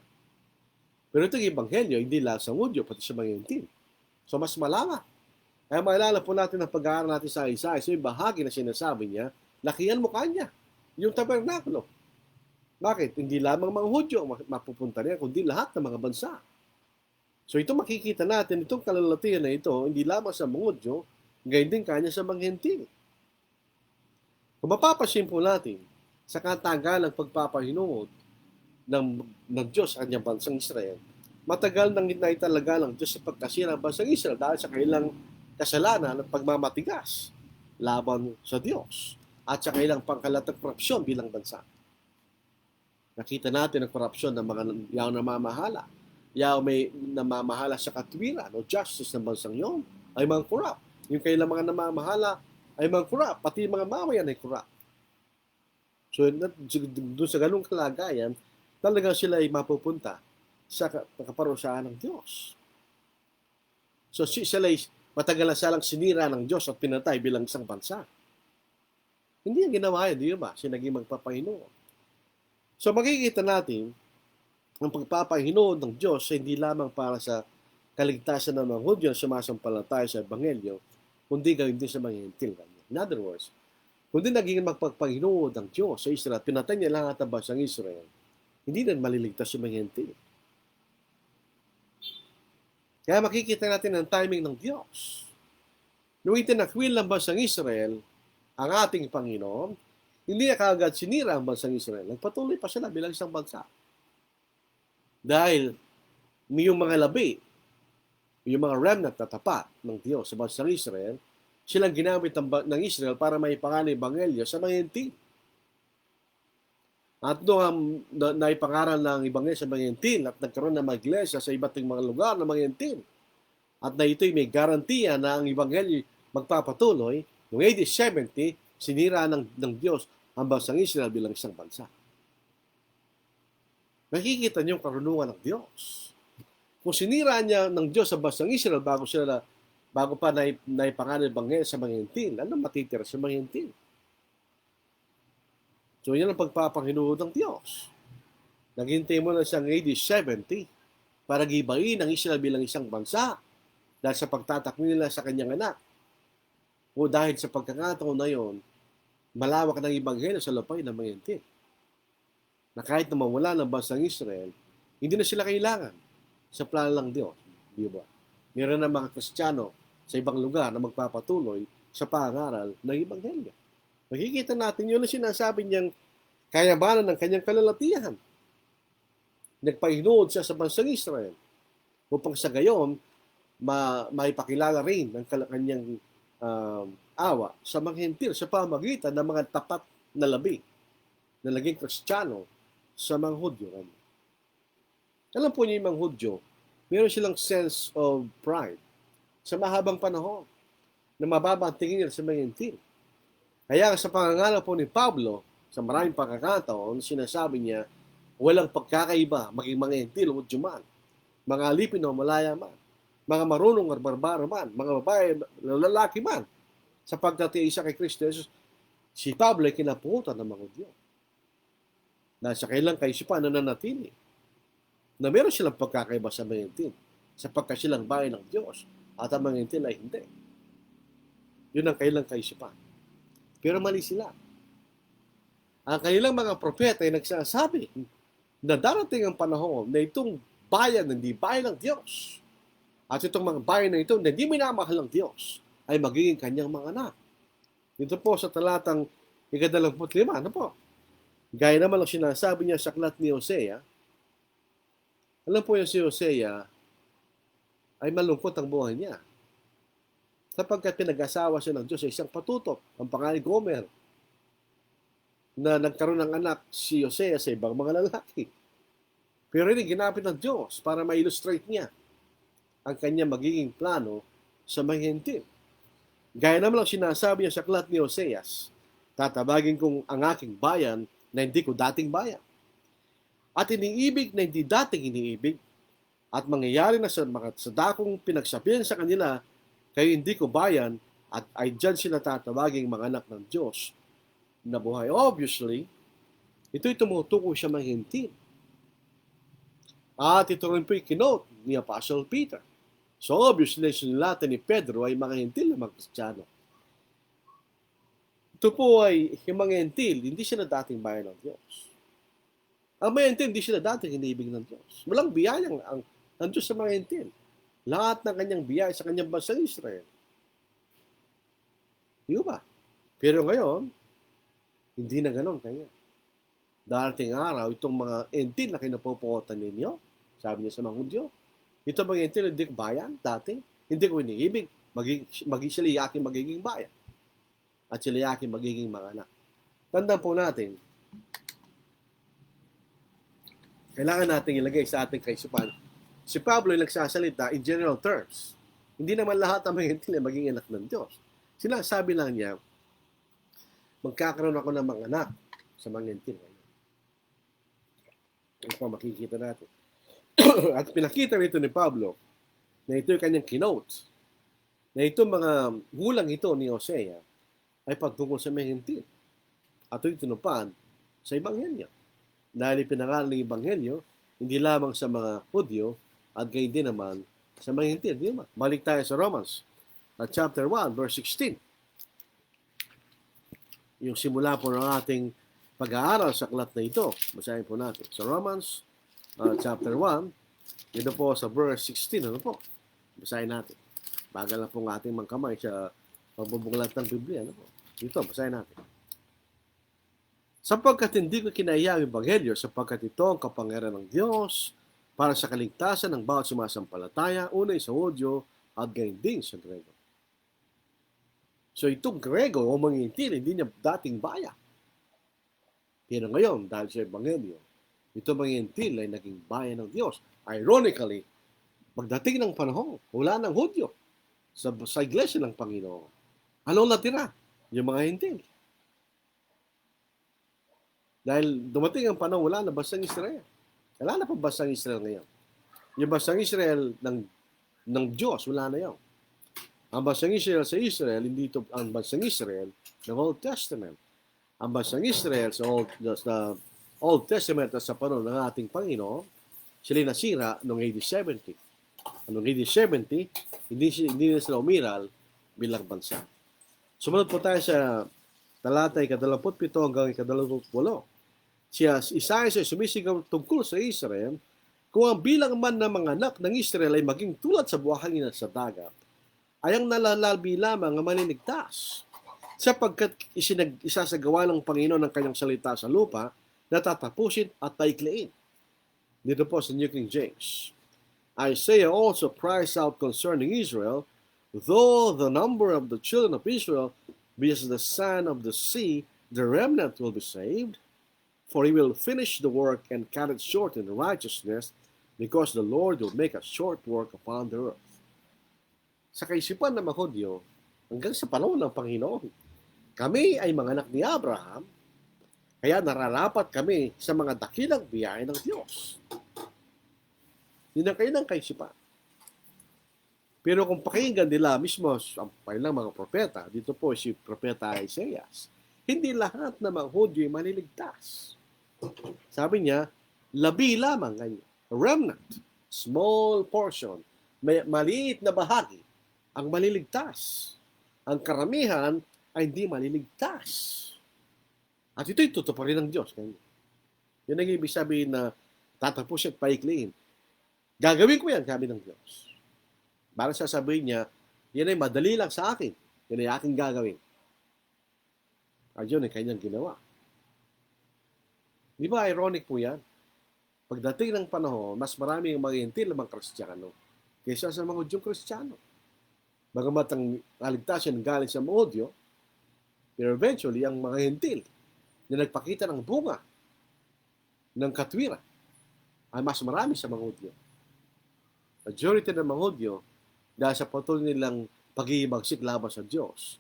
Pero itong ebanghelyo, hindi lang sa Hudyo, pati sa mga Hintil. So mas malawak. Kaya maalala po natin ang pag-aaral natin sa Isaiah. So yung bahagi na sinasabi niya, lakihan mo kanya, yung tabernakulo. Bakit? Hindi lamang mga Hudyo mapupunta niya, kundi lahat ng mga bansa. So ito makikita natin, itong kalalatihan na ito, hindi lamang sa mga Hudyo, gayon din kanya sa mga Hintil. Kung mapapasin po natin, sa katagalang pagpapahinood ng Diyos sa kanyang bansang Israel, matagal nang inaitalaga ng Diyos sa pagkasira ng bansang Israel dahil sa kailang kasalanan at pagmamatigas laban sa Diyos at sa kailang pangkalatag korupsyon bilang bansa. Nakita natin ang korupsyon ng mga yaw namamahala. Yaw may namamahala sa katwiran o justice ng bansang yon ay mga korap. Yung kailang mga namamahala ay mga korap. Pati mga mamayan ay korap. So doon sa ganung kalagayan, talagang sila ay mapupunta sa kaparusahan ng Diyos. So sila ay matagal na silang sinira ng Diyos at pinatay bilang isang bansa. Hindi ang ginawa yun, di ba? Siya naging magpapahinood. So makikita natin ang pagpapahinood ng Diyos ay hindi lamang para sa kaligtasan ng mga Hudyo na sumasampalataya sa Ebanghelyo, kundi gawin din sa mga Hentil. In other words, kundi naging magpagpanginood ng Diyos sa Israel, pinatay niya lahat ng bansang Israel, hindi na maliligtas yung mga Hentil. Kaya makikita natin ang timing ng Diyos. Nung itinakwil ng bansang Israel, ang ating Panginoon, hindi na kaagad sinira ang bansang Israel. Nagpatuloy pa sila bilang isang bansa. Dahil yung mga labi, yung mga remnant na tapat ng Diyos sa bansang Israel, silang ginamit ng Israel para maipangaral ng Ebanghelyo sa mga Hentil. At doon naipangaral ng Ebanghelyo sa mga Hentil at nagkaroon ng mga iglesia sa iba't ibang mga lugar ng mga Hentil. At na ito'y may garantiya na ang Ebanghelyo magpapatuloy. Noong AD 70, sinira ng Diyos ang bansang Israel bilang isang bansa. Nakikita niyo yung karunungan ng Diyos. Kung sinira niya ng Diyos ang bansang Israel bago pa naipangaral ng Ebanghelyo sa mga Hentil, ano matitira sa mga Hentil? So yan ang pagpapanginood ng Diyos. Naghintay mo na siyang AD 70 para gibain ang Israel bilang isang bansa dahil sa pagtatakbo nila sa kanyang anak. O dahil sa pagkakataon na yon, malawak ng Ebanghelyo sa lupay ng mga Hentil. Na kahit na mawala ng bansang Israel, hindi na sila kailangan sa plano ng Diyos. Di ba? Meron na mga Kristiyano sa ibang lugar na magpapatuloy sa pangaral ng Ebanghelyo. Makikita natin yun na sinasabi niyang kayabanan ng kanyang kalalatihan. Nagpahinood siya sa bansang Israel upang sa gayon maipakilala rin ng kanyang awa sa mga Hentil sa pamagitan ng mga tapat na labi na naging Kristiyano sa mga Hudyo. Alam po niyo yung mga Hudyo, meron silang sense of pride sa mahabang panahon na mababa ang tingin nila sa mga Hentil. Kaya sa pangangaral po ni Pablo, sa maraming pagkakataon, sinasabi niya, walang pagkakaiba maging mga Hentil o Hudyo man, mga alipin o malaya man, mga marunong at barbaro man, mga babae, lalaki man, sa pagtatiisa kay Kristo Jesus, si Pablo ay kinapuhutan ng mga Hudyo. Dahil sa kailang kaisipan na nanatili, na meron silang pagkakaiba sa mga Hentil, sapagkat silang bayan ng Diyos, at ang mga Hentil ay hindi. Yun ang kailang kaisipan. Pero mali sila. Ang kanilang mga propeta ay nagsasabi na darating ang panahon na itong bayan, hindi bayan ng Diyos, at itong mga bayan na ito na hindi minamahal ng Diyos ay magiging kanyang mga anak. Dito po sa talatang 25, ano po? Gaya naman ang sinasabi niya sa aklat ni Hosea. Alam po yung si Hosea ay malungkot ang buhay niya. Sapagkat pinag-asawa siya ng Diyos sa isang patutok, ang pangalan Gomer, na nagkaroon ng anak si Hosea sa ibang mga lalaki. Pero rin ginamit ng Diyos para ma-illustrate niya ang kanyang magiging plano sa mga Hentil. Gaya naman ang sinasabi niya sa aklat ni Hoseas, tatabagin kong ang aking bayan na hindi ko dating bayan. At iniibig na hindi dating iniibig, at mangyayari na sa dakong pinagsabihan sa kanila, kayo hindi ko bayan, at ay dyan sila tatawaging mga anak ng Diyos na buhay. Obviously, ito'y tumutukoy sa mga Hentil. At ito rin po'y kinote ni Apostle Peter. So obviously, sinulatan ni Pedro ay mga Hentil na mga Kristiyano. Ito po ay yung mga Hentil, hindi sila dating bayan ng Diyos. Ang mga Hentil, hindi sila dating iniibig ng Diyos. Walang biyayang ang Diyos sa mga Hentil. Lahat ng kanyang biyaya sa kanyang bansang Israel. Di ba? Pero ngayon, hindi na ganon kanya. Darating araw, itong mga Hentil na kinapupukotan ninyo, sabi niya sa mga Hudyo, ito mga Hentil, hindi ko bayan dati. Hindi ko iniibig. Sila aking magiging bayan. At sila aking magiging mga anak. Tandaan po natin, kailangan natin ilagay sa ating kaisipan. Si Pablo ay nagsasalita in general terms. Hindi naman lahat ng mga Hentil ay magiging anak ng Diyos. Sinasabi lang niya, magkakaroon ako ng mga anak sa mga Hentil. Ano pa makikita natin? At pinakita rito ni Pablo na ito yung kanyang kinote, na itong mga gulang ito ni Hosea ay pagtungkol sa mga Hentil. At ito'y tinupad sa Ebanghelyo. Dahil ipinangaral ng Ebanghelyo, hindi lamang sa mga Hudyo at gayon din naman sa mga hintil, di ba? Balik tayo sa Romans, chapter 1, verse 16. Yung simula po ng ating pag-aaral sa aklat na ito. Basahin po natin. Sa Romans, chapter 1, dito po sa verse 16, ano po? Basahin natin. Bagal na po ng ating mga kamay sa pagbubulat ng Biblia. Ano po? Dito, basahin natin. Sapagkat hindi ko kinaya ang Ebanghelyo, sapagkat ito ang kapangyarihan ng Diyos para sa kaligtasan ng bawat sumasampalataya, unay sa Hudyo at gayon din sa Grego. So itong Grego o mga hintil, hindi niya dating bayan. Pero ngayon, dahil sa Ebanghelyo, itong mga hintil ay naging bayan ng Diyos. Ironically, pagdating ng panahon, wala ng Hudyo sa iglesia ng Panginoon. Anong natira? Yung mga hintil. Dahil dumating ang panahon, wala na bansang Israel. Wala na pa bansang Israel ngayon. Yung bansang Israel ng Diyos, wala na yun. Ang bansang Israel sa Israel, hindi ito ang bansang Israel ng Old Testament. Ang bansang Israel sa Old Testament at sa panahon ng ating Panginoon, sila nasira noong AD 70. Noong AD 70, hindi na sila umiral bilang bansa. Sumunod po tayo sa talatay 27 hanggang 28. Si Isaiah ay sumisigaw tungkol sa Israel, kung ang bilang man ng mga anak ng Israel ay maging tulad sa buhangin at sa dagat, ay ang nalalabi lamang ang maniligtas. Sapagkat isasagawa ng Panginoon ng kanyang salita sa lupa, natatapusin at taikliin. Dito po sa New King James. Isaiah also cries out concerning Israel, though the number of the children of Israel be as the sand of the sea, the remnant will be saved, for he will finish the work and cut it short in righteousness, because the Lord will make a short work upon the earth. Sa kaisipan ng mga Hudyo, hanggang sa panahon ng Panginoon, kami ay mga anak ni Abraham, kaya nararapat kami sa mga dakilang biyaya ng Diyos. Yun ang kailang kaisipan. Pero kung pakinggan nila mismo ang kailang mga propeta, dito po si propeta Isaiah, hindi lahat ng mga Hudyo ay maliligtas. Sabi niya, labi lamang ganyan. Remnant, small portion, maliit na bahagi, ang maliligtas. Ang karamihan ay hindi maliligtas. At ito'y tutuparin ng Diyos. Yun ang ibig sabihin na tatapos at paikliin. Gagawin ko yan, sabi ng Diyos. Parang sasabihin niya, yan ay madali lang sa akin. Yan ay aking gagawin. At yun ay kanyang ginawa. Di ba ironic po yan? Pagdating ng panahon, mas marami ang mga hintil ng mga Kristiyano kaysa sa mga Hudyong Kristiyano. Bagamat ang kaligtasan galing sa mga Hudyo, pero eventually, ang mga hintil na nagpakita ng bunga ng katwiran ay mas marami sa mga Hudyo. Majority ng mga Hudyo, dahil sa patuloy nilang pag-iibagsik laban sa Diyos,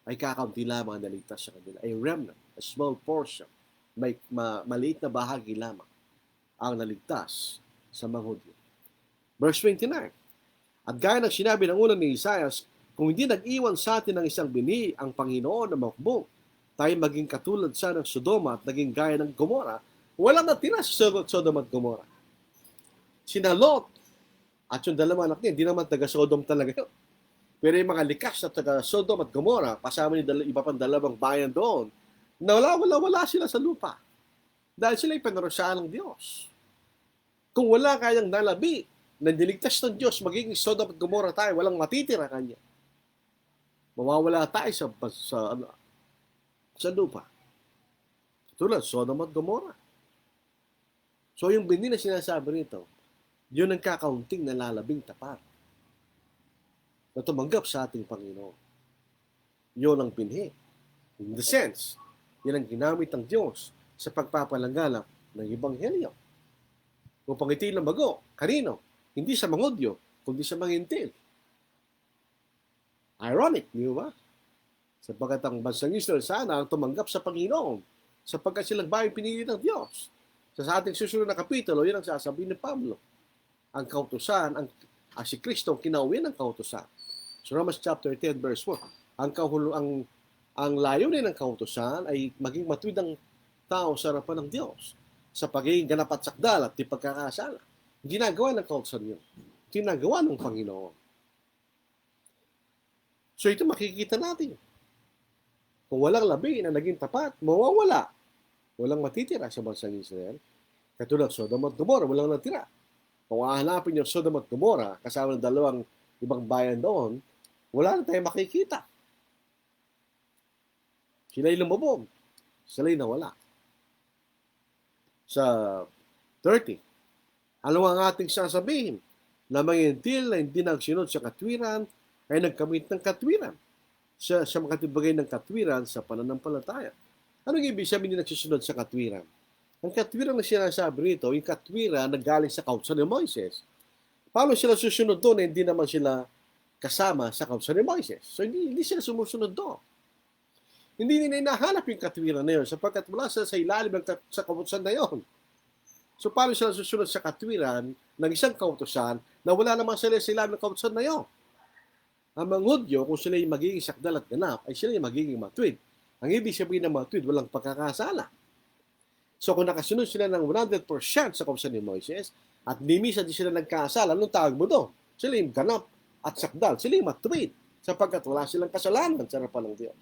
ay kakaunti lamang ang naligtas sa kanila. A remnant, a small portion, may maliit na bahagi lamang ang naligtas sa mga Hudyo. Verse 29. At gaya ng sinabi ng una ni Isaiah, kung hindi nag-iwan sa atin ng isang binhi ang Panginoon na makbong, tayo maging katulad sa ng Sodoma at naging gaya ng Gomora, walang natira sa Sodoma at Gomora. Sina Lot at yung dalawang anak niya, hindi naman taga-Sodom talaga yun. Pero yung mga likas na taga-Sodom at Gomora, kasama ni iba pang dalawang bayan doon, na wala sila sa lupa. Dahil sila ipinarusahan ng Diyos. Kung wala kayang nalabi, nandiligtas ng Diyos, magiging Sodom at Gomora tayo, walang matitira kanya. Mawawala tayo sa lupa. Tulad, Sodom at Gomora. So yung binhi na sinasabi nito, yun ang kakaunting nalalabing tapat na tumanggap sa ating Panginoon. Yun ang binhi. In the sense, yun ang ginamit ng Diyos sa pagpapalanggala ng Ebanghelyo. Upang itilang bago, kanino? Hindi sa mga Hudyo, kundi sa mga hintil. Ironic, di ba? Sapagkat ang bansang Israel sana ang tumanggap sa Panginoon, sapagkat silang bayang pinili ng Diyos. Sa ating susunod na kapitulo, yun ang sasabihin ni Pablo. Ang kautusan, ang si Kristo ang kinauwi ng kautusan. So Romans chapter 10 verse 4. Ang layunin ng kautusan ay maging matuwid ang tao sa harapan ng Diyos sa pagiging ganap at sakdal at di pagkakasala. Ginagawa ng kautusan yun. ginagawa ng Panginoon. So ito makikita natin. Kung walang labi na naging tapat, mawawala. Walang matitira sa bansang Israel. Katulad Sodom at Gomorrah, walang natira. Kung hahanapin yung Sodom at Gomorrah, kasama ng dalawang ibang bayan doon, wala na tayong makikita. Sila'y lumubog. Sila'y nawala. Sa 30, ano ang ating sasabihin? Na mga Hentil na hindi nagsunod sa katwiran ay nagkamit ng katwiran. Sa makatibagay ng katwiran sa pananampalataya. Anong ibig sabihin na nagsusunod sa katwiran? Ang katwiran na sinasabi rito, yung katwiran na galing sa kautusan ni Moises. Paano sila susunod doon? Hindi naman sila kasama sa kautusan ni Moises. So hindi sila sumusunod doon. Hindi nila hinahanap yung katwiran na yun sapagkat wala sila sa ilalim sa kautusan na yun. So paano sila susunod sa katwiran ng isang kautusan na wala naman sila sa ilalim ng kautusan na yun? Ang mga Hudyo, kung sila yung magiging sakdal at ganap, ay sila yung magiging matuwid. Ang ibig sabihin ng matuwid, walang pagkakasala. So kung nakasunod sila ng 100% sa kautusan ni Moises, at minsan di sila nagkasala, anong tawag mo doon? Sila yung ganap at sakdal. Sila yung matuwid sapagkat wala silang kasalanan sa harapan ng Diyos.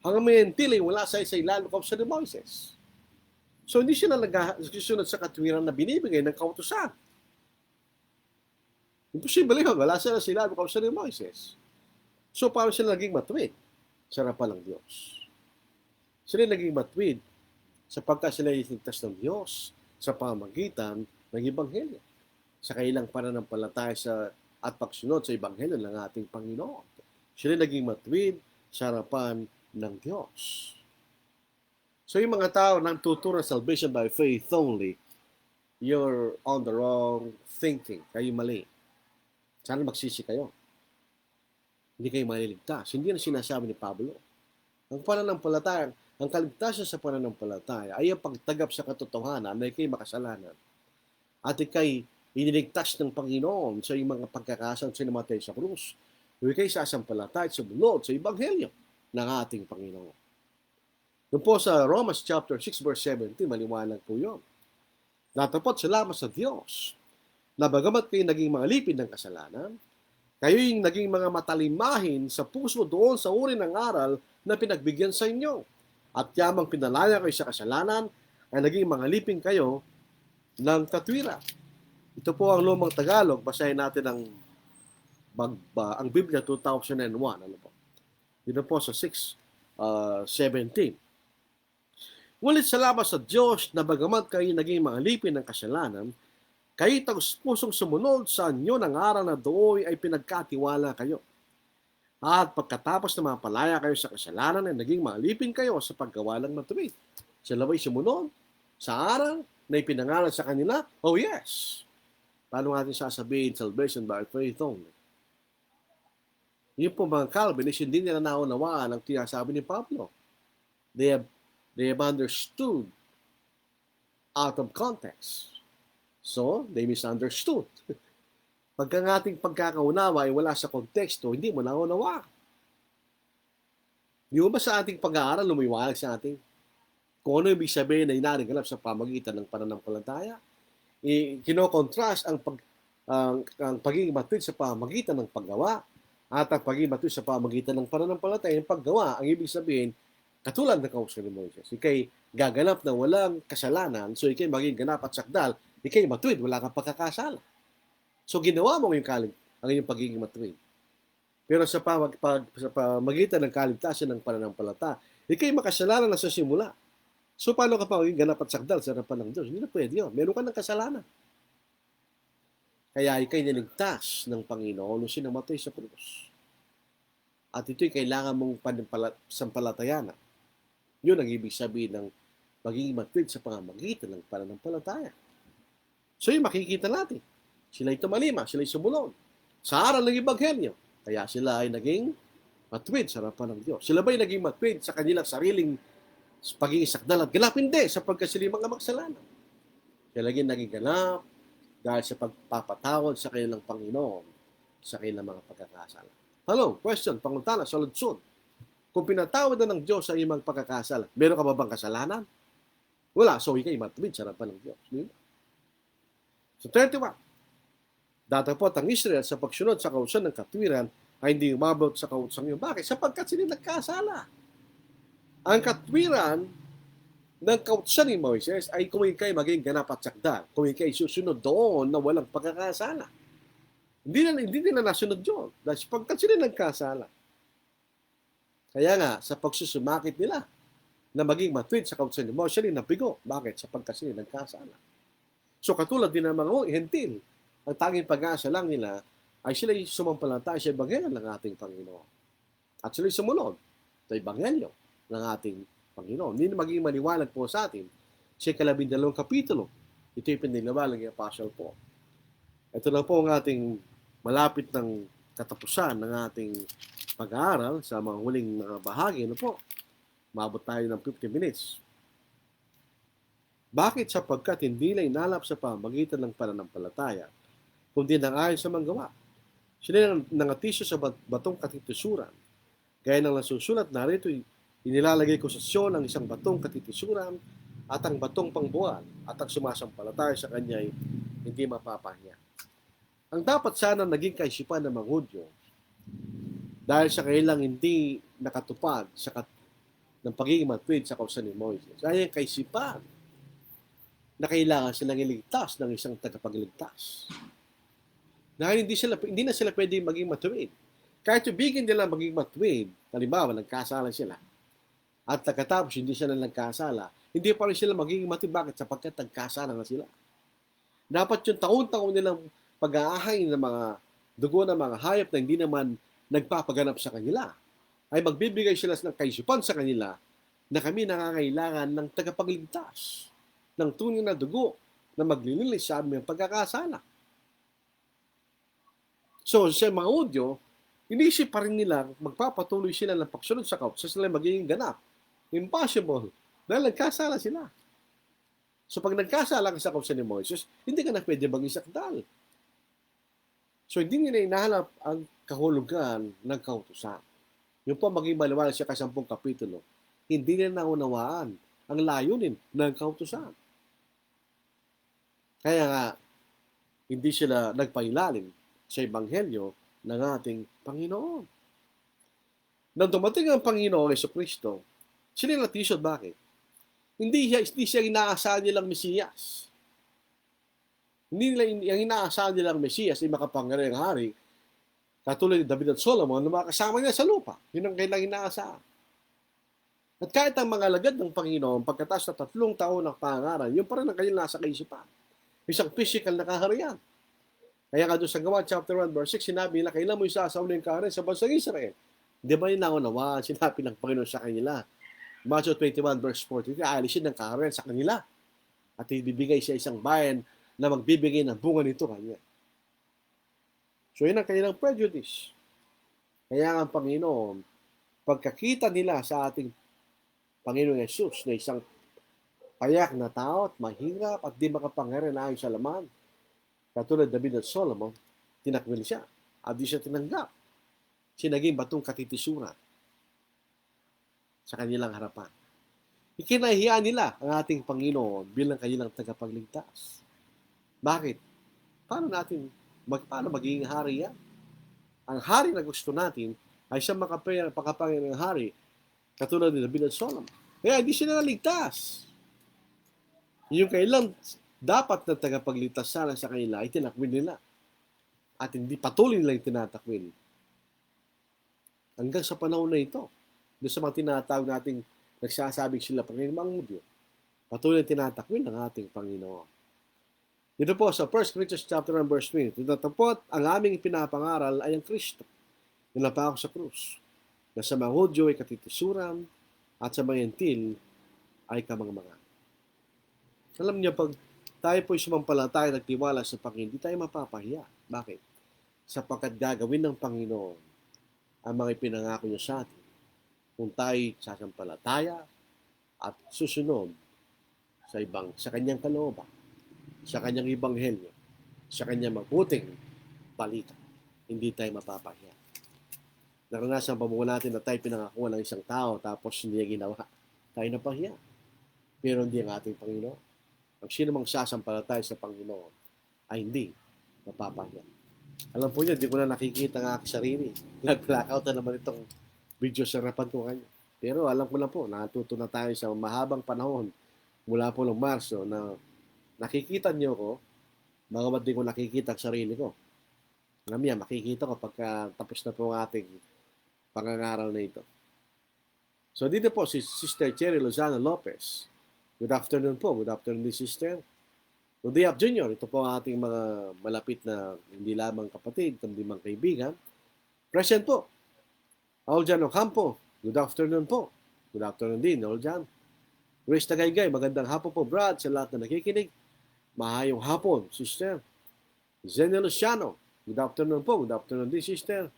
Hanggang may entiling wala sa ilalim ng kautusan ni Moises. So hindi sila nagsusunod sa katwiran na binibigay ng kautusan. Imposible yun. Wala sila sa ilalim ng kautusan ni Moises. So paano sila naging matuwid sa harapan ng Diyos? Sila naging matuwid sapagkat sila itinigtas ng Diyos sa pamagitan ng Ebanghelyo. Sa kailang pananampalataya at pagsunod sa Ebanghelyo ng ating Panginoon. Sila naging matuwid sa harapan ng Diyos. So yung mga tao nang tuturo salvation by faith only, you're on the wrong thinking. Kayo mali. Sana magsisi kayo. Hindi kayo maliligtas. Hindi na sinasabi ni Pablo. Ang pananampalataya, ang kaligtasan sa pananampalataya ay ang pagtagap sa katotohanan na ikay makasalanan. At ikay iniligtas ng Panginoon sa iyong mga pagkakasan sa namatay sa krus. Ikay sasampalataya at sumunod sa Ebanghelyo ng ating Panginoon. Doon po sa Romans chapter 6 verse 17, maliwanag po yun. Natapot salamat sa Diyos na bagamat kayo naging mga lipid ng kasalanan, kayo yung naging mga matalimahin sa puso doon sa uri ng aral na pinagbigyan sa inyo. At yamang pinalaya kayo sa kasalanan, ay naging mga liping kayo ng katwiran. Ito po ang lumang Tagalog. Basahin natin ang Biblia 2001. Ano po? Dito po sa 6:17. Ngunit salamat sa Diyos na bagamat kayo naging mga lipin ng kasalanan, kayo tagus-pusong sumunod sa inyo ng aral na doon ay pinagkatiwala kayo. At pagkatapos na mapalaya kayo sa kasalanan ay naging mga lipin kayo sa paggawa ng matuwid. Sila ba'y sumunod sa aral na ipinangalan sa kanila? Oh yes! Paano natin sasabihin salvation by faith only? Yung po mga Calvinists, hindi nila naunawaan ang tinasabi ni Pablo. They have understood out of context. So, they misunderstood. Pagka ang ating pagkakaunawa ay wala sa konteksto, hindi mo naunawa. Di ba sa ating pag-aaral, lumiwanag sa ating kung ano ibig sabihin na inariganap sa pamagitan ng pananampalataya? Kino-contrast ang pagiging matuwid sa pamagitan ng paggawa at ang pagiging matuwid sa pamagitan ng pananampalataya. Yung paggawa, ang ibig sabihin, katulad ng kautusan ni Moises. Ikay gaganap na walang kasalanan, so ikay maging ganap at sakdal, ikay matuwid, wala kang pagkakasala. So ginawa mo ang iyong pagiging matuwid. Pero sa pamagitan ng kaligtasan ng pananampalataya, ikay makasalanan na sa simula. So paano ka pa maging ganap at sakdal sa harapan ng Diyos? Hindi na pwede yun. Meron ka ng kasalanan. Kaya ikay niligtas ng Panginoon nung sinamatay sa krus. At ito'y kailangan mong sampalatayanan. Yun ang ibig sabihin ng magiging matuwid sa pamamagitan ng pananampalataya. So yung makikita natin. Sila'y tumalima, sila'y sumunod sa aral ng Ebanghelyo. Kaya sila ay naging matuwid sa harapan ng Diyos. Sila ba'y naging matuwid sa kanilang sariling pagiging sakdal at ganap? Hindi, sapagkat sila mga magsalanan. Sila naging ganap dahil sa pagpapatawad sa kanilang Panginoon sa kanilang mga pagkakasala. Hello, question, pangutana, solusyon. Kung pinatawad na ng Diyos sa iyong pagkakasala, meron ka ba bang kasalanan? Wala, so ikay matuwid sa harapan ng Diyos. So 31. Datapot ang Israel sa pagsunod sa kautusan ng katwiran ay hindi umabot sa kautusan niyo. Bakit? Sapagkat sila nagkasala. Ang katwiran ng kautusan ni Moises ay kung ikay maging ganap at sakdal, kung ikay susunod doon na walang pagkakasala. Hindi nila nasunod yun. Dahil sapagkat sila nagkasala. Kaya nga, sa pagsusumakit nila na maging matuwid sa kautusan ni Moises, sila nabigo. Bakit? Sapagkat sila nagkasala. So katulad din ng mga hentil, ang tanging pag-asa lang nila ay sila'y sumampalataya sa ebanghelyo ng ating Panginoon. At sila'y sumunod sa ebanghelyo ng ating Panginoon. Hindi na maging maliwanag po sa atin sa 12 kapitulo. Ito yung piniliwanag ng Apostle Paul. Ito na po ang ating malapit ng katapusan ng ating pag-aaral sa mga huling mga bahagi. Ano po? Maabot tayo ng 50 minutes. Bakit? Sapagkat hindi na inalap sa pamagitan ng pananampalataya, kundi nang ayon sa manggawa. Sila nangatisyo sa batong katitisuran. Gaya ng nasusulat narito, inilalagay ko sa Sion ang isang batong katitisuran at ang batong pangbuwan at ang sumasampalataya sa kanya ay hindi mapapahiya. Ang dapat sana naging kaisipan ng mga Hudyo dahil sa kailang hindi nakatupad ng pagiging matuwid sa kautusan ni Moises ay ang kaisipan na kailangan silang iligtas ng isang tagapagligtas. Dahil hindi na sila pwede maging matuwid. Kahit ibigin nila maging matuwid, halimbawa, nagkasala sila, at pagkatapos hindi sila nagkasala, hindi pa rin sila magiging matuwid. Bakit? Sapagkat nagkasala na sila. Dapat yung taon-taon nilang pag-aahay ng mga dugo ng mga hayop na hindi naman nagpapaganap sa kanila, ay magbibigay sila ng kaisipan sa kanila na kami nangangailangan ng tagapagligtas, ng tunay na dugo na maglilinis sa aming pagkakasala. So, sa mga Hudyo, inisip pa rin nila magpapatuloy sila ng pagsunod sa kautusan sila magiging ganap. Impossible. Dahil nagkasala sila. So, pag nagkasala ka sa kautusan ni Moises, hindi ka na pwede maging sakdal. So, hindi nila inahanap ang kahulugan ng kautusan. Yung po maging maliwanag siya sa 10 kapitulo, hindi nila naunawaan ang layunin ng kautusan. Kaya nga, hindi sila nagpailalim sa ebanghelyo ng ating Panginoon. Nang dumating ang Panginoon Jesucristo, sila natisod. Bakit? Hindi siya inaasahan nilang Mesiyas. Hindi nila ang inaasahan nilang Mesiyas ay makapangyarihang hari, katulad ni David at Solomon na makasama niya sa lupa. Yun ang kailang inaasahan. At kahit ang mga alagad ng Panginoon, pagkatapos na 3 taon ng pangaral, yun pa rin ang kanilang nasa kaisipan. Isang physical na kaharian. Kaya nga doon sa Gawa chapter 1 verse 6, sinabi nila, kailan mo isasaulin ang kaharian sa bansang Israel? Di ba yun naunawaan? Sinabi ng Panginoon sa kanila. Matthew 21 verse 40, aalisin ng kaharian sa kanila. At ibibigay siya isang bayan na magbibigay ng bunga nito kanya. So yun ang kanilang prejudice. Kaya ang Panginoon, pagkakita nila sa ating Panginoon Jesus na isang payak na tao at mahirap at di makapangyarihan ayon sa laman, katulad David at Solomon, tinakwil siya at di siya tinanggap. Siya naging batong katitisuran sa kanilang harapan. Ikinahiya nila ang ating Panginoon bilang kanilang tagapagligtas. Bakit? Paano magiging hari yan? Ang hari na gusto natin ay siyang makapangyarihang hari katulad ni David at Solomon. Kaya hindi sila naligtas. Yung kailang dapat na tagapagligtas sana sa kanila ay tinakwil nila. At hindi patuloy nilang tinatakwil. Hanggang sa panahon na ito, doon sa mga tinatawag nating nagsasabing sila Panginoong Hudyo, patuloy tinatakwil ng ating Panginoon. Dito po sa 1 Corinthians chapter 1 verse 20, tatapot ang aming pinapangaral ay ang Kristo. Nilapa ako sa krus. Na sa mga Hudyo ay katitisuran at sa mga Hentil ay kamangmangan. Alam niyo, pag tayo po'y sumampalataya at nagtiwala sa Panginoon, hindi tayo mapapahiya. Bakit? Sapagkat gagawin ng Panginoon ang mga ipinangako niya sa atin kung tayo sasampalataya at susunod sa kanyang kalooban, sa kanyang ebanghelyo, sa kanyang mabuting balita. Hindi tayo mapapahiya. Naranasan pa mo natin na tayo pinangako ng isang tao tapos hindi niya ginawa. Tayo napahiya. Pero hindi ang ating Panginoon. Ang sino mang sasampalataya sa Panginoon ay hindi mapapahiya. Alam po niyo, di ko na nakikita ang aking sarili. Nag-blackout na naman itong video sa harapan ko kanya. Pero alam ko na po, natuto na tayo sa mahabang panahon mula po ng Marso na nakikita niyo ko, bagamat di ko nakikita ang sarili ko. Mamaya, makikita ko pagka tapos na po ang ating pangangaral na ito. So dito po si Sister Cherry Lozano Lopez. Good afternoon po. Good afternoon, Sister. Udayap Jr., ito po ang ating mga malapit na hindi lamang kapatid, kundi mga kaibigan. Present po. Oljan Ocampo, good afternoon po. Good afternoon din, Oljan. Grace Tagaygay, magandang hapon po, Brad, sa lahat na nakikinig. Mahayong hapon, Sister. Zene Luciano, good afternoon po. Good afternoon din, Sister.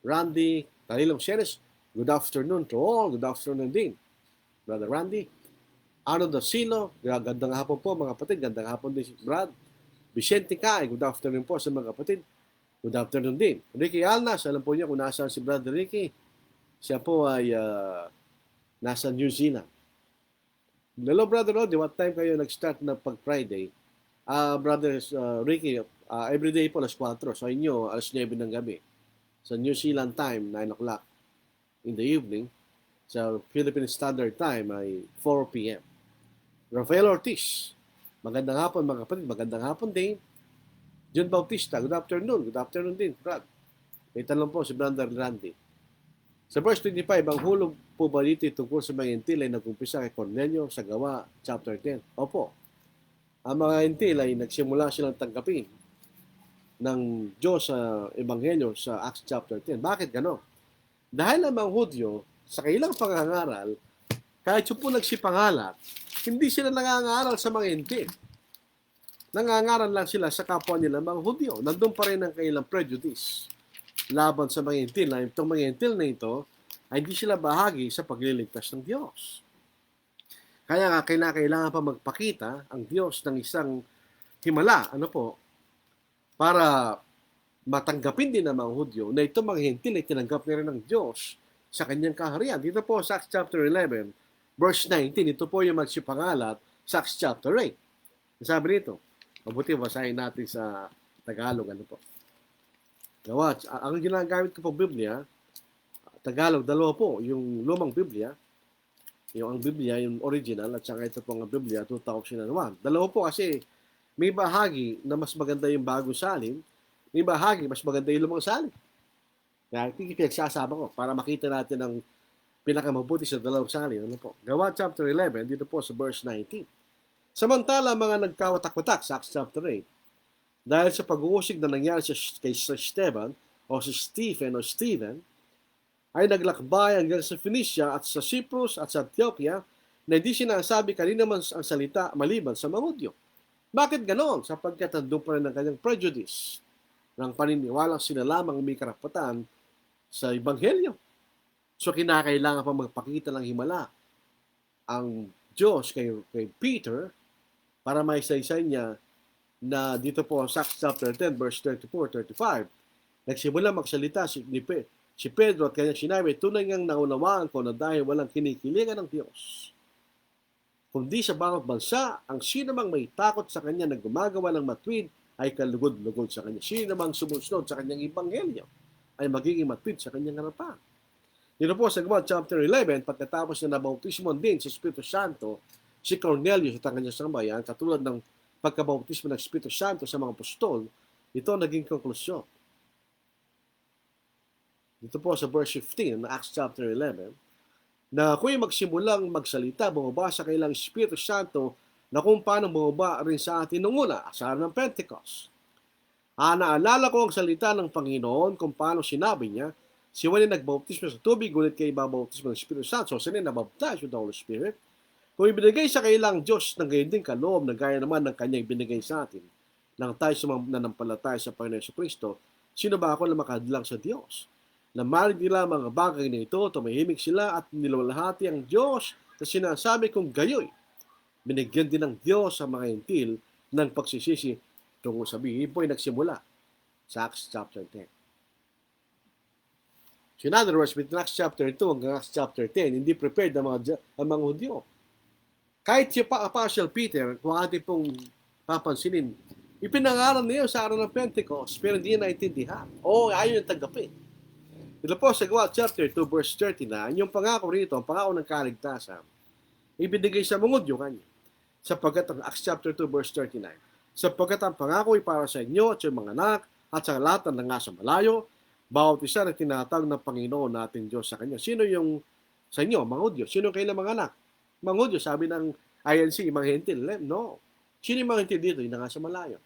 Randy Talilong Sienes, good afternoon to all. Good afternoon din, Brother Randy. Arnold Dasilo, gandang hapon po mga kapatid, gandang hapon din si Brad. Vicente Kai, good afternoon po sa mga kapatid. Good afternoon din. Ricky Alnas, alam po niya kung nasaan si Brother Ricky. Siya po ay nasa New Zealand. Hello Brother Rodi, what time kayo nag-start na pag-Friday? Brother Ricky, everyday po alas 4. So inyo, alas 9 ng gabi. Sa New Zealand time, 9 o'clock in the evening. Sa Philippine Standard Time ay 4 p.m. Rafael Ortiz, magandang hapon mga kapatid, magandang hapon din. John Bautista, good afternoon. Good afternoon din, Brad. May tanong po si Brother Randy. Sa verse 25, ang hulog po ba dito tungkol sa mga intil ay nag-umpisa kay Cornelio sa Gawa, chapter 10? Opo. Ang mga intil ay nagsimula silang tanggapin ng Diyos sa Ebanghelyo sa Acts chapter 10. Bakit gano'n? Dahil ang mga Hudyo, sa kailang pangangaral, kahit yung po nagsipangalat, hindi sila nangangaral sa mga intil. Nangangaral lang sila sa kapwa nila mga Hudyo. Nandun pa rin ang kailang prejudice laban sa mga intil. Na itong mga intil na ito ay hindi sila bahagi sa pagliligtas ng Diyos. Kaya nga kailangan pa magpakita ang Diyos ng isang himala, para matanggapin din ng mga Hudyo na itong mga intil ay tinanggap na rin ng Diyos sa kanyang kaharian. Dito po sa Acts chapter 11, verse 19, ito po yung magsipangalat sa Acts chapter 8. Sabi nito, mabuti basahin natin sa Tagalog, Gawa, ang ginagamit ko po Biblia, Tagalog, dalawa po, yung lumang Biblia, yung ang Biblia, yung original, at saka ito po ang Biblia, 2001. Dalawa po kasi may bahagi na mas maganda yung bagong salin, may bahagi mas maganda yung lumang salin. Kaya pinagsasama ko para makita natin ang pinakamabuti sa dalawang salin. Gawa chapter 11, dito po sa verse 19. Samantala, mga nagkawatak-watak sa Acts chapter 8, dahil sa pag-uusig na nangyari kay Stephen, Stephen, ay naglakbay hanggang sa Phoenicia at sa Cyprus at sa Antioquia na hindi sinasabi kanina man ang salita maliban sa mga Hudyo. Bakit ganon? Sapagkat nandun pa rin ang kanyang prejudice ng paniniwalang sila lamang may karapatan sa Ebanghelyo. So kinakailangan pa magpakita ng himala ang Diyos kay Peter para maisaysay niya na dito po sa Acts chapter 10 verse 34-35 nagsimula magsalita si Pedro at kanyang sinabi, tunay ngang naunawaan ko na dahil walang kinikilingan ng Diyos kundi sa bawat bansa, ang sino mang may takot sa kanya na gumagawa ng matuwid ay kalugod-lugod sa kanya. Sino mang sumusunod sa kanyang ebanghelyo ay magiging matuwid sa kanyang harapan. Dito po sa Gawa chapter 11, pagkatapos na nabautismo din sa Espiritu Santo, si Cornelius at ang kanyang sambayan, katulad ng pagkabautismo ng Espiritu Santo sa mga apostol, ito naging konklusyon. Dito po sa verse 15 ng Acts chapter 11, na ako'y magsimulang magsalita, bumaba sa kailang Espiritu Santo na kung paano bumaba rin sa atin nung una, sa araw ng Pentecost. Naalala ko ang salita ng Panginoon kung paano sinabi niya, si Juan ay nagbautismo sa tubig, ngunit kayo ibabautismo ng Espiritu Santo. So, sila nabaptize with the Holy Spirit. Kung ibinigay sa kailang Diyos ng gayon din kaloob na gaya naman ng kanyang ibinigay sa atin, nang tayo nanampalataya sa Panginoon Kristo, sino ba ako na makadlang sa Diyos? Na marig nila mga bagay na ito, tumahimik sila at nilalahati ang Diyos na sinasabi kong gayoy. Binigyan din ng Diyos sa mga intil ng pagsisisi tungo sa bihin po ay nagsimula sa Acts chapter 10. So in other words, between Acts chapter 2 hanggang Acts chapter 10, hindi prepared ang mga Hudyo. Kahit si Apostle Peter, kung ating pong papansinin, Ipinangaral niyo sa araw ng Pentecost, pero hindi naintindihan. O ayaw yung tanggapin. Ito po sa Gawa chapter 2 verse 39, yung pangako rito, ang pangako ng kaligtasan, ibinigay sa mungod yung kanya. Sapagkat ang Acts chapter 2 verse 39, sapagkat ang pangako ay para sa inyo at sa mga anak at sa lahat ng nasa malayo, bawat isa na tinatawag ng Panginoon natin Diyos sa kanya. Sino yung sa inyo, mga Hudyo? Sino kayo ng mga anak? Mga Hudyo, sabi ng INC, mga hentil. No. Sino yung mga hentil dito? Yung nasa malayo.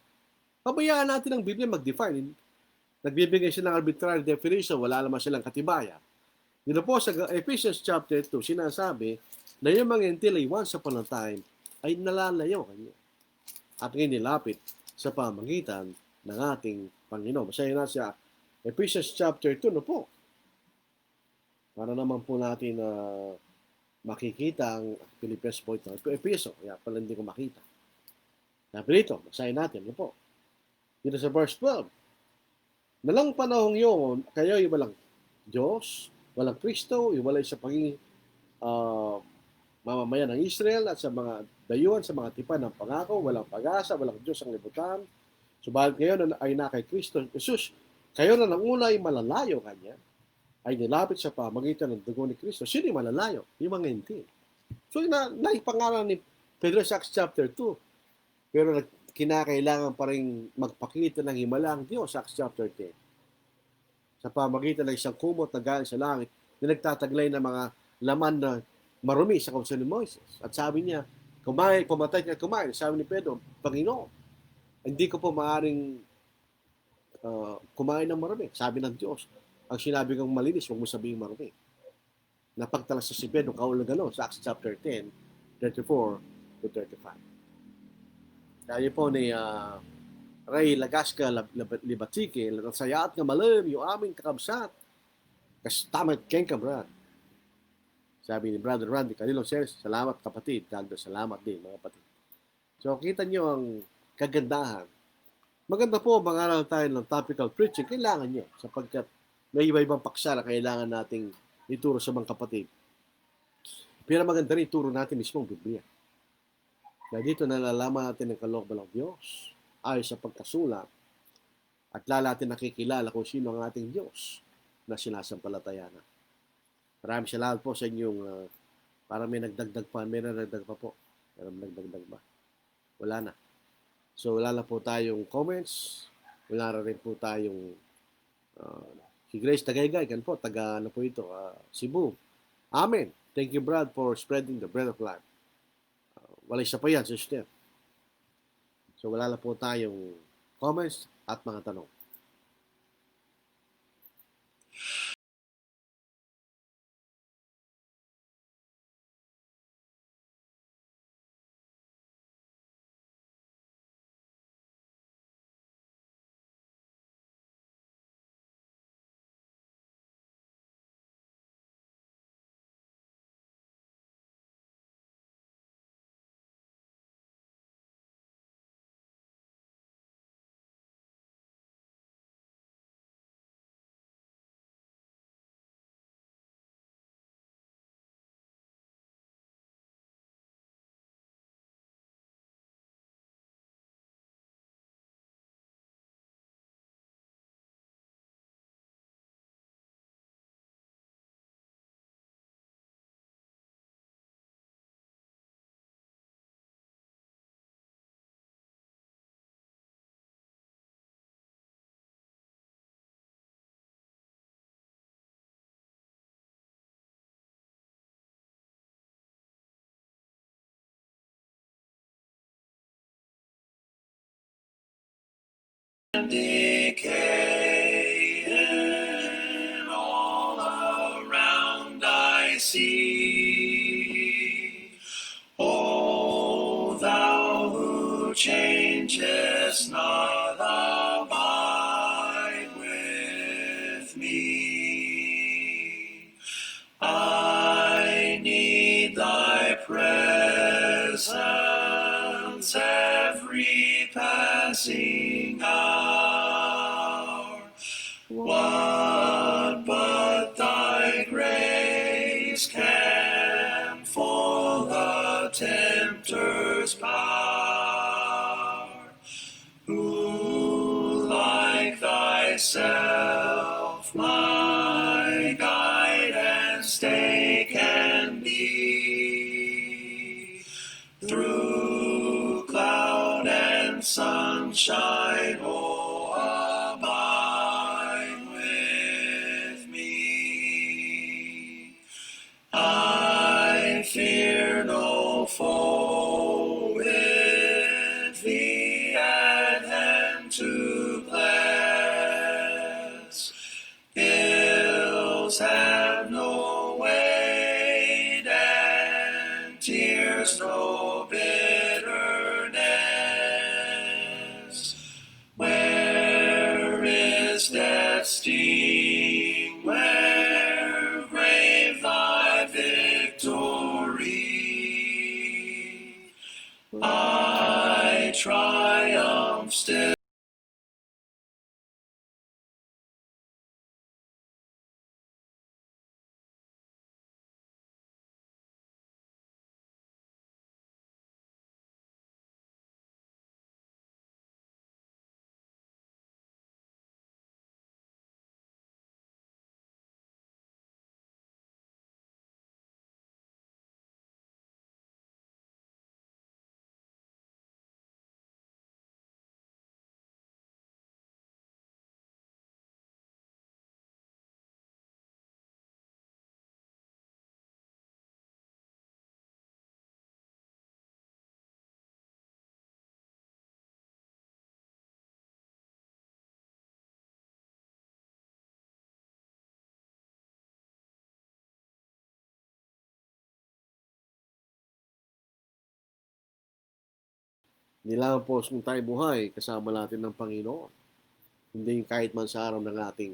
Pabayaan natin ang Biblia mag-define. Nagbibigay sila ng arbitrary definition, wala naman silang katibayan. Dito po sa Ephesians chapter 2, sinasabi na yung mga hentil ay once upon a time ay nalalayo kanya. At ngayon nilapit sa pamagitan ng ating Panginoon. Basahin na sa Ephesians chapter 2, no po. Para naman po natin makikita ang Philippians point na ito. Episo, kaya pala hindi ko makita. Sabi dito, basahin natin, no po. Dito sa verse 12. Nalang panahong yun, kayo ay walang Diyos, walang Kristo, iwalay sa pagiging mamamayan ng Israel at sa mga dayuhan, sa mga tipan ng pangako, walang pag-asa, walang Diyos ang libutan. Subalit ngayon ay na kay Kristo Jesus, kayo na nanguna ay malalayo kanya, ay nilapit sa pamagitan ng dugo ni Kristo. Sino yung malalayo? Yung mga hindi. So, naipangalan ni Pedro sa Acts chapter 2. Pero kinakailangan pa rin magpakita ng himala ang Diyos sa Acts chapter 10. Sa pamagitan ng isang kumot na galing sa langit na nagtataglay ng mga laman na marumi sa kautusan ni Moises. At sabi niya, pumatay ka kumain. Sabi ni Pedro, Panginoon, hindi ko po maaaring kumain ng marumi. Sabi ng Diyos, ang sinabi kong malinis, huwag mo sabihin marumi. Napagtalas sa si Pedro, kaulang gano'n, sa Acts chapter 10, 34 to 35. Kaya po ni Ray Lagasca Libatike, sayaat nga malam, yung aming kakabsat. Kastamat keng ka, Brad. Sabi ni Brother Randy Canilong Seres, salamat kapatid. Kagdo, salamat din mga kapatid. So, kita nyo ang kagandahan. Maganda po, mag-aral tayo ng topical preaching. Kailangan nyo, sapagkat may iba-ibang paksa na kailangan nating ituro sa mga kapatid. Pero maganda rin ituro natin mismo ang Biblia. Dahil dito nalalaman natin ang kalooban ng Diyos ayon sa pagkasulat at lalo natin nakikilala kung sino ang ating Diyos na sinasampalataya na. Maraming salamat po sa inyong para may nagdagdag pa. May nagdagdag pa po. Pero may nagdagdag ba? Wala na. So wala na po tayong comments. Wala na rin po tayong si Grace Tagaygay, kan po, taga ano po ito, Cebu. Amen. Thank you, Brad, for spreading the bread of life. Wala isa pa yan, sister. So wala na po tayong comments at mga tanong. Decay and all around I see. O thou who changest not, abide with me. I need thy presence every passing hour. What but thy grace can foil the tempter's power? Who thyself my guide and stay can be. Through cloud and sunshine, oh, abide with me. I fear no foe, with thee at hand to bless. Ills have no weight, and tears no bitterness. Where is death's sting? Where, grave, thy victory? I triumph still. Nilangan po kung tayo buhay, kasama natin ng Panginoon. Hindi kahit man sa araw ng ating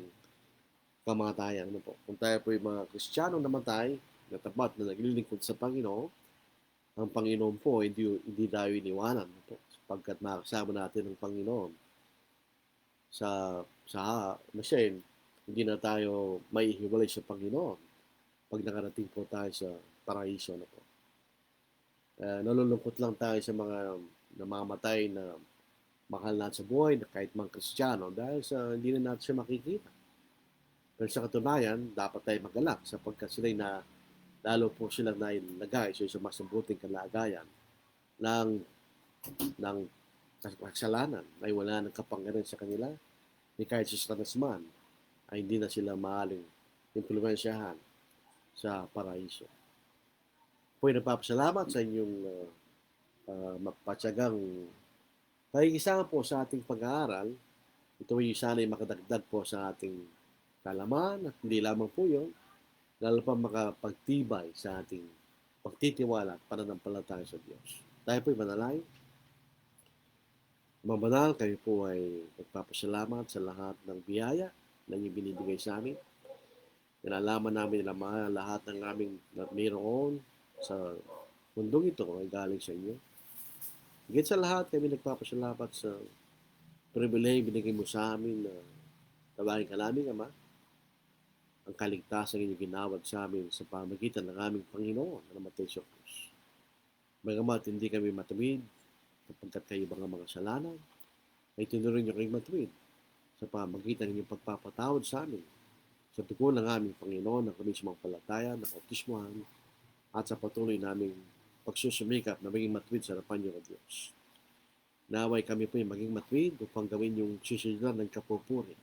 kamatayan. Ano po? Kung tayo po yung mga Kristiyano namatay, na tapat na naglilingkod sa Panginoon, ang Panginoon po hindi tayo iniwanan. Ano po? Sapagkat makasama natin ang Panginoon sa Masyen, hindi na tayo maihiwalay sa Panginoon pag nakarating po tayo sa paraiso. Ano po? Nalulungkot lang tayo sa mga namamatay na mahal natin sa buhay, na kahit mga Kristiyano, dahil sa hindi na natin siya makikita. Pero sa katunayan, dapat tayo magalak sapagkat sila'y lalo po silang nailagay sa isang mas mabuting kalagayan ng kasalanan ay wala ng kapangyarihan sa kanila, ni kahit sa Satanas man ay hindi na sila maaling impluwensyahan sa paraiso. Po'y nagpapasalamat sa inyong mapatyagang pakikisahan po sa ating pag-aaral. Ito ay sana'y makadagdag po sa ating kalaman at hindi lamang po yun, lalo pa makapagtibay sa ating pagtitiwala at pananampalataya sa Diyos. Tayo po'y manalangin. Mabanal, kayo po ay nagpapasalamat sa lahat ng biyaya na inyong binibigay sa amin. Nalalaman namin na lahat ng aming mayroon sa mundong ito ay galing sa inyo. Higit sa lahat, kami nagpapasalamat sa pribilehyo binigay mo sa amin na tawagin ka namin, Ama, ang kaligtasan inyong ginawad sa amin sa pamagitan ng aming Panginoon na namatay sa krus. Bagamat hindi kami matuwid, sapagkat kayo mga kasalanan, ay tinuloy niyo kayong matuwid sa pamagitan ng inyong pagpapatawad sa amin sa dugo ng aming Panginoon na kami sumampalataya, na bautismuhan, at sa patuloy naming pagsusumikap na maging matuwid sa harapan niyo, O Diyos. Naway kami po yung maging matuwid upang gawin yung susunod ng kapupuri.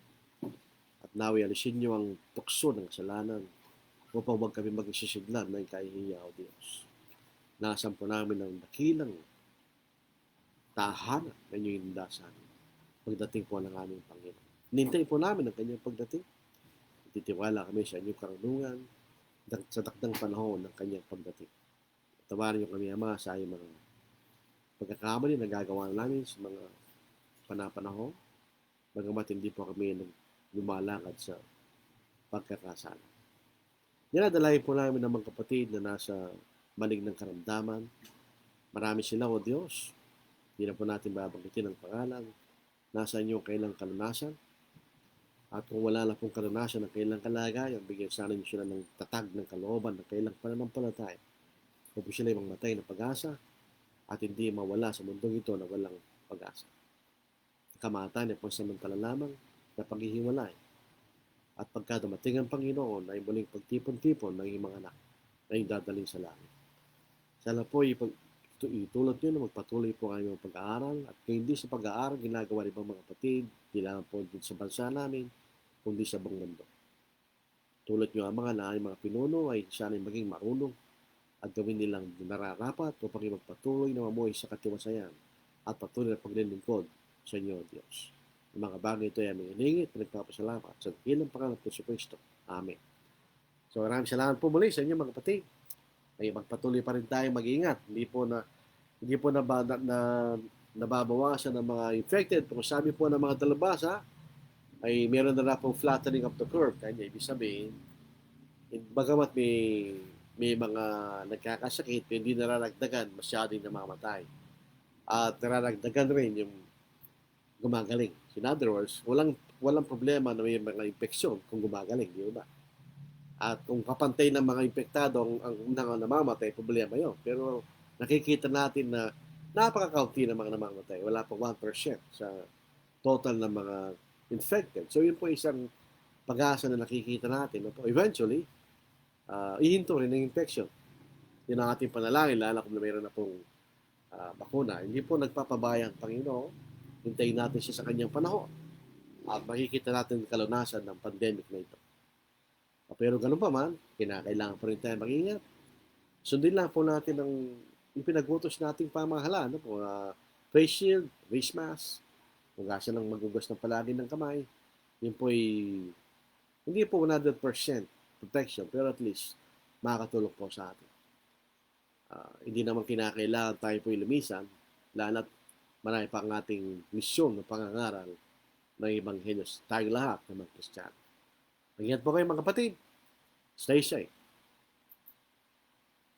At naway alisin niyo ang tukso ng kasalanan upang huwag kami magsisidlan ng kahihiya, O Diyos. Nasaan po namin ang dakilang tahanan na inyong hinda sa amin pagdating po ng aming Panginoon. Nintay po namin ang kanyang pagdating. Titiwala kami sa inyong karunungan sa takdang panahon ng kanyang pagdating. Tawarin niyo kami, Ama, sa iyong mga pagkakamali na gagawa namin sa mga panapanahon, bagamat hindi po kami lumalakad sa pagkakasala. Dinadalayan po namin ng mga kapatid na nasa maliglang karamdaman. Marami sila, O Diyos. Hindi na po natin babanggitin ang pangalan. Nasa inyo kailang kalunasan. At kung wala na pong kalunasan ng kailang kalagayan, bigyan sana niyo sila ng tatag ng kalooban ng kailang pananampalataya. Kung sila ay mamatay na pag-asa at hindi mawala sa mundong ito na walang pag-asa. Kamatayan ay pansamantala lamang na paghihiwalay. At pagka dumating ang Panginoon ay muling pagtipon-tipon ng iyong mga anak na yung dadaling sa langit. Sana po itulot nyo na magpatuloy po kayo ng pag-aaral at kung hindi sa pag-aaral ginagawa ng ibang mga kapatid, hindi lang po dito sa bansa namin, kundi sa buong mundo. Tulad nyo ang mga pinuno ay sana maging marunong at gawin nilang nararapat upang magpatuloy na mamuhay sa katiwasayan at patuloy na paglilingkod sa inyo, Diyos. Ang mga bagay ito ay aming iningit at nagpapasalamat sa dakilang pangalan po si Kristo. Amen. So maraming salamat po muli sa inyo mga kapatid. Ay magpatuloy pa rin tayo mag-iingat. Hindi po nababawasan ng mga infected. Pero sabi po ng mga dalabasa ay meron na pong flattening of the curve. Kaya ibig sabihin, bagamat may mga nagkakasakit, hindi nararagdagan masyadong namamatay. At nararagdagan rin yung gumagaling. In other words, walang problema na may mga infeksyon kung gumagaling, di ba? At kung kapantay ng mga infektado ang namamatay, problema yun. Pero nakikita natin na napaka-kaunti ng mga namamatay. Wala pang 1% sa total ng mga infected. So yun po isang pag-asa na nakikita natin. Eventually, ihinto rin ng infection. Yun ang ating panalangin, lalo kung mayroon na pong bakuna. Hindi po nagpapabayang Panginoon. Hintayin natin siya sa kanyang panahon. At makikita natin kalunasan ng pandemic na ito. Pero ganun pa man, kinakailangan pa rin tayo mag-ingat. Sundin lang po natin yung pinag-utos nating pamahalaan. Face shield, face mask, hugasan ng magugas ng palagi ng kamay. Yun po hindi po 100% protection, pero at least makakatulong po sa atin. Hindi naman kinakailangan tayo po lumisan, lalo't marami pa ang ating misyon ng pangangaral ng Ebanghelyo. Tayong lahat ng mga Kristiyano. Mag-ingat po kayo mga kapatid. Stay safe.